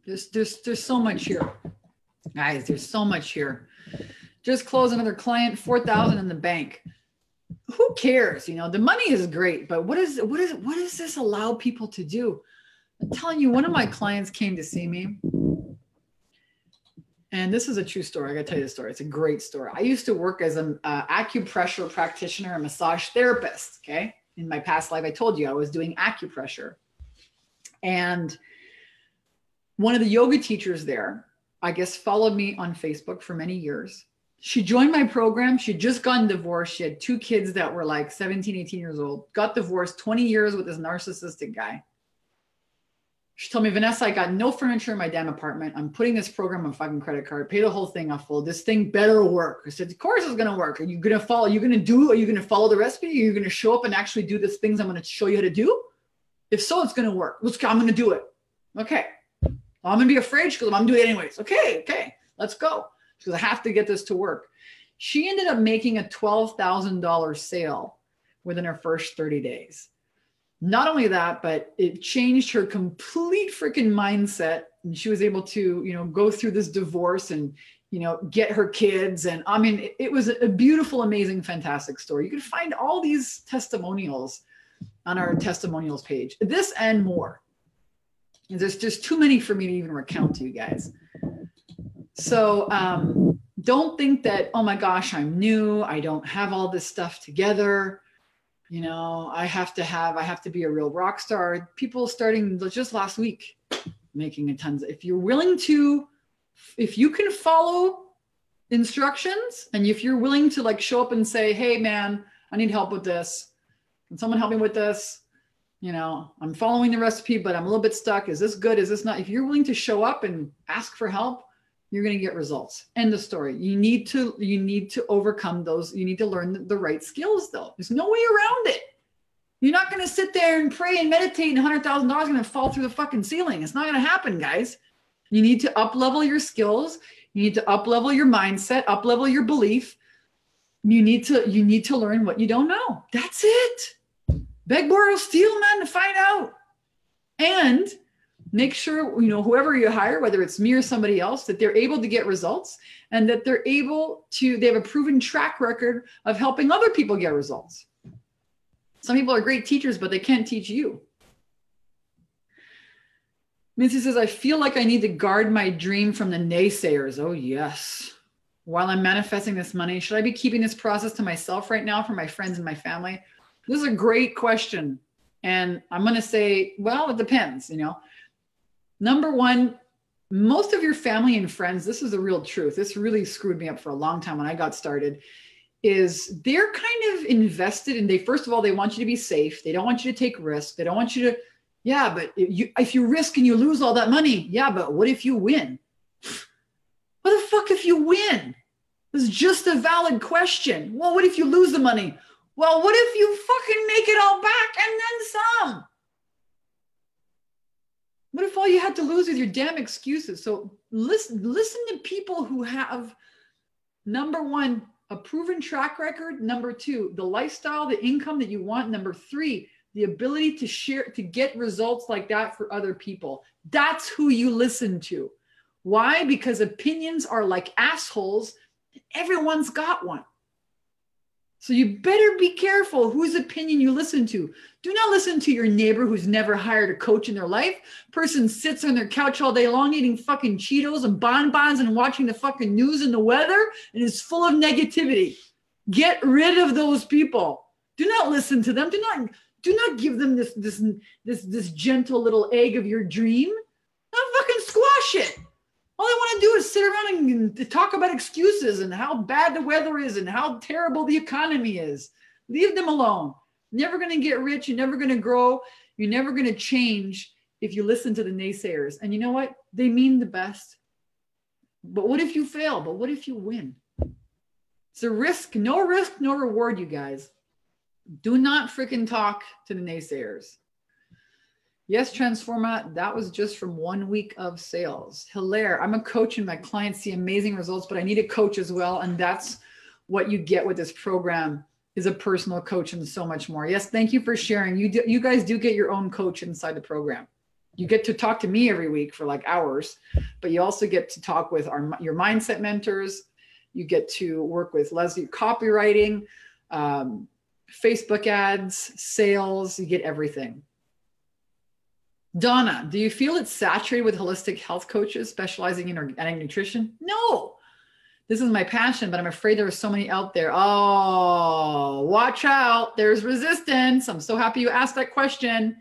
There's so much here. Guys, there's so much here. Just close another client, 4,000 in the bank. Who cares? You know, the money is great, but what does this allow people to do? I'm telling you, one of my clients came to see me. And this is a true story. I got to tell you the story. It's a great story. I used to work as an acupressure practitioner, a massage therapist. Okay. In my past life, I told you I was doing acupressure. And one of the yoga teachers there, I guess, followed me on Facebook for many years. She joined my program. She had just gotten divorced. She had 2 kids that were like 17, 18 years old, got divorced, 20 years with this narcissistic guy. She told me, Vanessa, I got no furniture in my damn apartment. I'm putting this program on fucking credit card, pay the whole thing off full. This thing better work. I said, of course it's going to work. Are you going to follow? Are you going to follow the recipe? Are you going to show up and actually do the things I'm going to show you how to do? If so, it's going to work. I'm going to do it. Okay. I'm going to be afraid. She goes, I'm doing it anyways. Okay. Let's go. She goes, I have to get this to work. She ended up making a $12,000 sale within her first 30 days. Not only that, but it changed her complete freaking mindset. And she was able to, you know, go through this divorce and, you know, get her kids. And I mean, it was a beautiful, amazing, fantastic story. You can find all these testimonials on our testimonials page, this and more. And there's just too many for me to even recount to you guys. So don't think that, oh my gosh, I'm new. I don't have all this stuff together. You know, I have to be a real rock star. People starting just last week making a tons. If you're willing to, if you can follow instructions and if you're willing to like show up and say, hey man, I need help with this. Can someone help me with this? You know, I'm following the recipe, but I'm a little bit stuck. Is this good? Is this not? If you're willing to show up and ask for help, you're going to get results. End of story. You need to overcome those. You need to learn the right skills though. There's no way around it. You're not going to sit there and pray and meditate and $100,000 is going to fall through the fucking ceiling. It's not going to happen, guys. You need to up-level your skills. You need to up-level your mindset, up-level your belief. You need to learn what you don't know. That's it. Beg, borrow, steal, man, to find out. And make sure, you know, whoever you hire, whether it's me or somebody else, that they're able to get results and that they have a proven track record of helping other people get results. Some people are great teachers, but they can't teach you. Mincy says, I feel like I need to guard my dream from the naysayers. Oh, yes. While I'm manifesting this money, should I be keeping this process to myself right now for my friends and my family? This is a great question. And I'm going to say, well, it depends, you know. Number one, most of your family and friends, this is the real truth. This really screwed me up for a long time when I got started, is they're kind of invested in, first of all, they want you to be safe. They don't want you to take risks. They don't want you to, yeah, but if you risk and you lose all that money, yeah, but what if you win? What the fuck if you win? This is just a valid question. Well, what if you lose the money? Well, what if you fucking make it all back and then some? What if all you had to lose is your damn excuses? So listen to people who have, number one, a proven track record. Number two, the lifestyle, the income that you want. Number three, the ability to share, to get results like that for other people. That's who you listen to. Why? Because opinions are like assholes. Everyone's got one. So you better be careful whose opinion you listen to. Do not listen to your neighbor who's never hired a coach in their life. Person sits on their couch all day long eating fucking Cheetos and bonbons and watching the fucking news and the weather and is full of negativity. Get rid of those people. Do not listen to them. Do not give them this gentle little egg of your dream. Don't fucking squash it. All they want to do is sit around and talk about excuses and how bad the weather is and how terrible the economy is. Leave them alone. Never going to get rich. You're never going to grow. You're never going to change if you listen to the naysayers. And you know what? They mean the best. But what if you fail? But what if you win? It's a risk, no reward, you guys. Do not freaking talk to the naysayers. Yes, Transforma, that was just from 1 week of sales. Hilaire, I'm a coach and my clients see amazing results, but I need a coach as well. And that's what you get with this program, is a personal coach and so much more. Yes, thank you for sharing. You guys do get your own coach inside the program. You get to talk to me every week for like hours, but you also get to talk with your mindset mentors. You get to work with Leslie, copywriting, Facebook ads, sales, you get everything. Donna, do you feel it's saturated with holistic health coaches specializing in organic nutrition? No, this is my passion, but I'm afraid there are so many out there. Oh, watch out. There's resistance. I'm so happy you asked that question.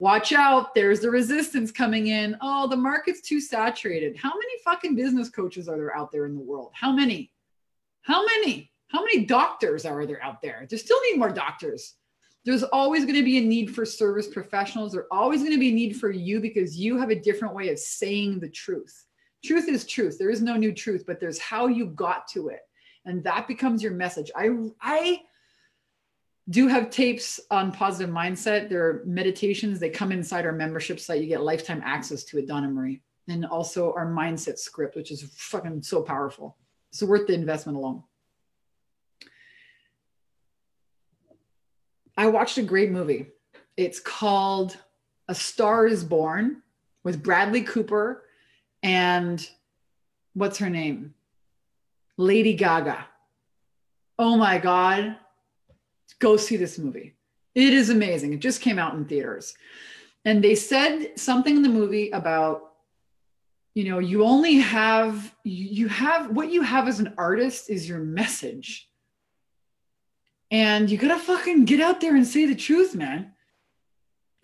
Watch out. There's the resistance coming in. Oh, the market's too saturated. How many fucking business coaches are there out there in the world? How many? How many? How many doctors are there out there? There still need more doctors. There's always going to be a need for service professionals. There's always going to be a need for you because you have a different way of saying the truth. Truth is truth. There is no new truth, but there's how you got to it. And that becomes your message. I do have tapes on positive mindset. There are meditations. They come inside our membership site. You get lifetime access to it, Donna Marie. And also our mindset script, which is fucking so powerful. So worth the investment alone. I watched a great movie. It's called A Star is Born with Bradley Cooper and what's her name? Lady Gaga. Oh my God. Go see this movie. It is amazing. It just came out in theaters. And they said something in the movie about, you only have, what you have as an artist is your message. And you gotta fucking get out there and say the truth, man.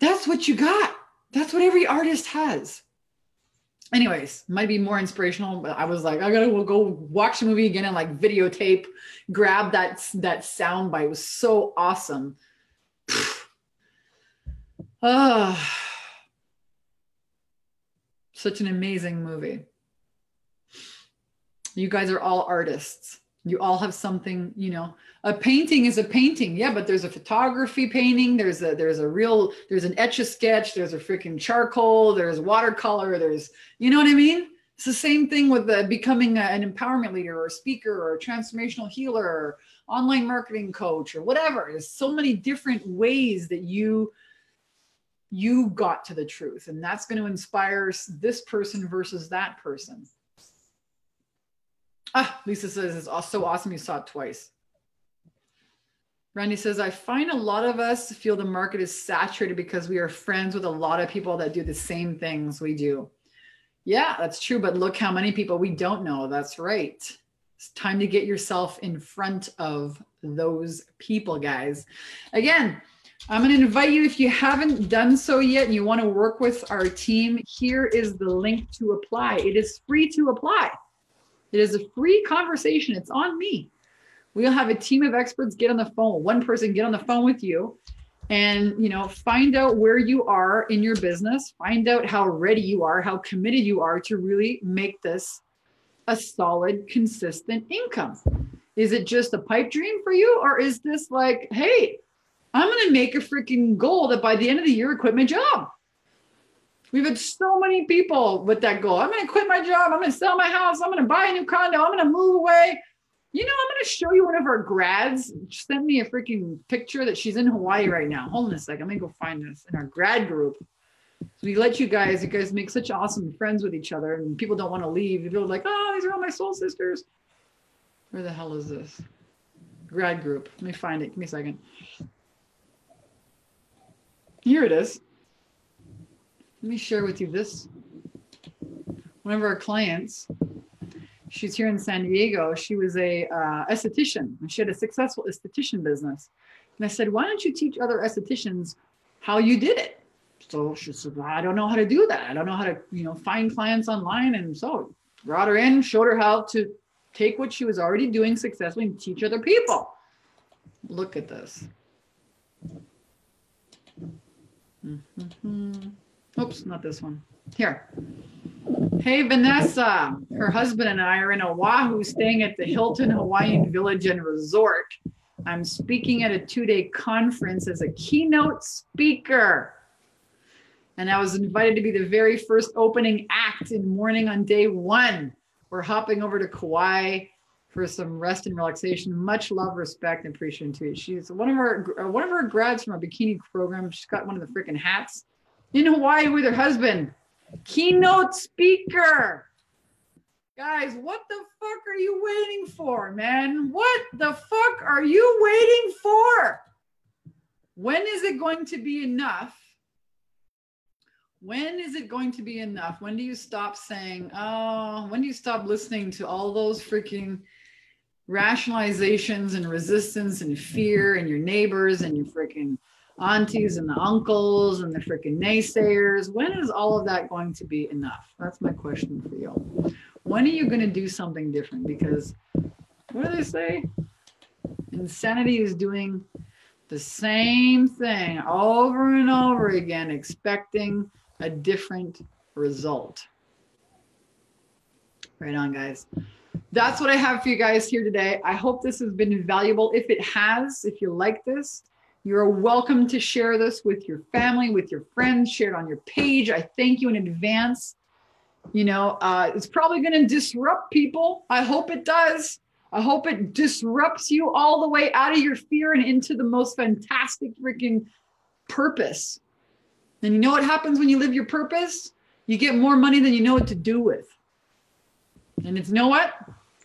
That's what you got. That's what every artist has. Anyways, might be more inspirational, but I was like, I gotta go watch the movie again and like videotape, grab that sound bite. It was so awesome. Such an amazing movie. You guys are all artists. You all have something, a painting is a painting. Yeah, but there's a photography painting. There's an Etch-a-Sketch. There's a freaking charcoal. There's watercolor. You know what I mean? It's the same thing with becoming an empowerment leader or a speaker or a transformational healer or online marketing coach or whatever. There's so many different ways that you got to the truth. And that's going to inspire this person versus that person. Lisa says, it's also awesome you saw it twice. Randy says, I find a lot of us feel the market is saturated because we are friends with a lot of people that do the same things we do. Yeah, that's true. But look how many people we don't know. That's right. It's time to get yourself in front of those people, guys. Again, I'm going to invite you, if you haven't done so yet and you want to work with our team, here is the link to apply. It is free to apply. It is a free conversation. It's on me. We'll have a team of experts get on the phone. One person get on the phone with you and, find out where you are in your business. Find out how ready you are, how committed you are to really make this a solid, consistent income. Is it just a pipe dream for you? Or is this like, hey, I'm going to make a freaking goal that by the end of the year, I quit my job. We've had so many people with that goal. I'm going to quit my job. I'm going to sell my house. I'm going to buy a new condo. I'm going to move away. I'm going to show you one of our grads. Send me a freaking picture that she's in Hawaii right now. Hold on a second. Let me go find this in our grad group. So we let you guys make such awesome friends with each other and people don't want to leave. People are like, oh, these are all my soul sisters. Where the hell is this? Grad group. Let me find it. Give me a second. Here it is. Let me share with you this. One of our clients, she's here in San Diego. She was a esthetician. She had a successful esthetician business. And I said, why don't you teach other estheticians how you did it? So she said, well, I don't know how to do that. I don't know how to, find clients online. And so brought her in, showed her how to take what she was already doing successfully and teach other people. Look at this. Oops, not this one. Here. Hey, Vanessa. Her husband and I are in Oahu staying at the Hilton Hawaiian Village and Resort. I'm speaking at a 2-day conference as a keynote speaker. And I was invited to be the very first opening act in morning on day 1. We're hopping over to Kauai for some rest and relaxation. Much love, respect, and appreciation to you. She's one of our grads from our bikini program. She's got one of the freaking hats in Hawaii with her husband. Keynote speaker. Guys, what the fuck are you waiting for, man? What the fuck are you waiting for? When is it going to be enough? When is it going to be enough? When do you stop saying, oh, when do you stop listening to all those freaking rationalizations and resistance and fear and your neighbors and your freaking aunties and the uncles and the freaking naysayers? When is all of that going to be enough? That's my question for you. When are you going to do something different? Because what do they say? Insanity is doing the same thing over and over again, expecting a different result. Right on, guys. That's what I have for you guys here today. I hope this has been valuable. If it has, if you like this, you're welcome to share this with your family, with your friends, share it on your page. I thank you in advance. You know, it's probably going to disrupt people. I hope it does. I hope it disrupts you all the way out of your fear and into the most fantastic freaking purpose. And you know what happens when you live your purpose? You get more money than you know what to do with. And it's, you know what?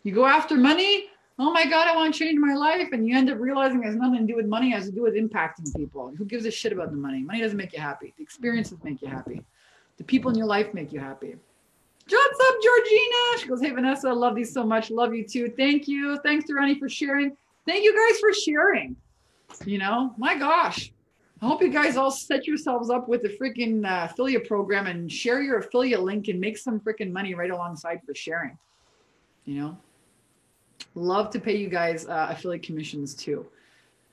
You go after money. Oh my God, I want to change my life. And you end up realizing it has nothing to do with money. It has to do with impacting people. Who gives a shit about the money? Money doesn't make you happy. The experiences make you happy. The people in your life make you happy. What's up, Georgina? She goes, hey, Vanessa, I love these so much. Love you too. Thank you. Thanks to Ronnie for sharing. Thank you guys for sharing. You know, my gosh. I hope you guys all set yourselves up with the freaking affiliate program and share your affiliate link and make some freaking money right alongside for sharing. You know, love to pay you guys affiliate commissions too.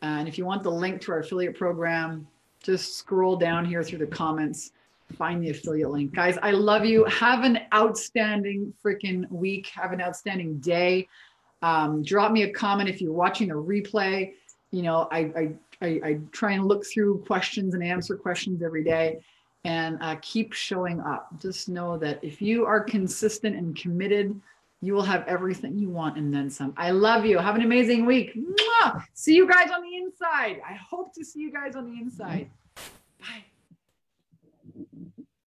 And if you want the link to our affiliate program, just scroll down here through the comments, find the affiliate link. Guys, I love you. Have an outstanding freaking week. Have an outstanding day. Drop me a comment if you're watching a replay. You know, I try and look through questions and answer questions every day, and keep showing up. Just know that if you are consistent and committed, you will have everything you want and then some. I love you. Have an amazing week. Mwah! See you guys on the inside. I hope to see you guys on the inside.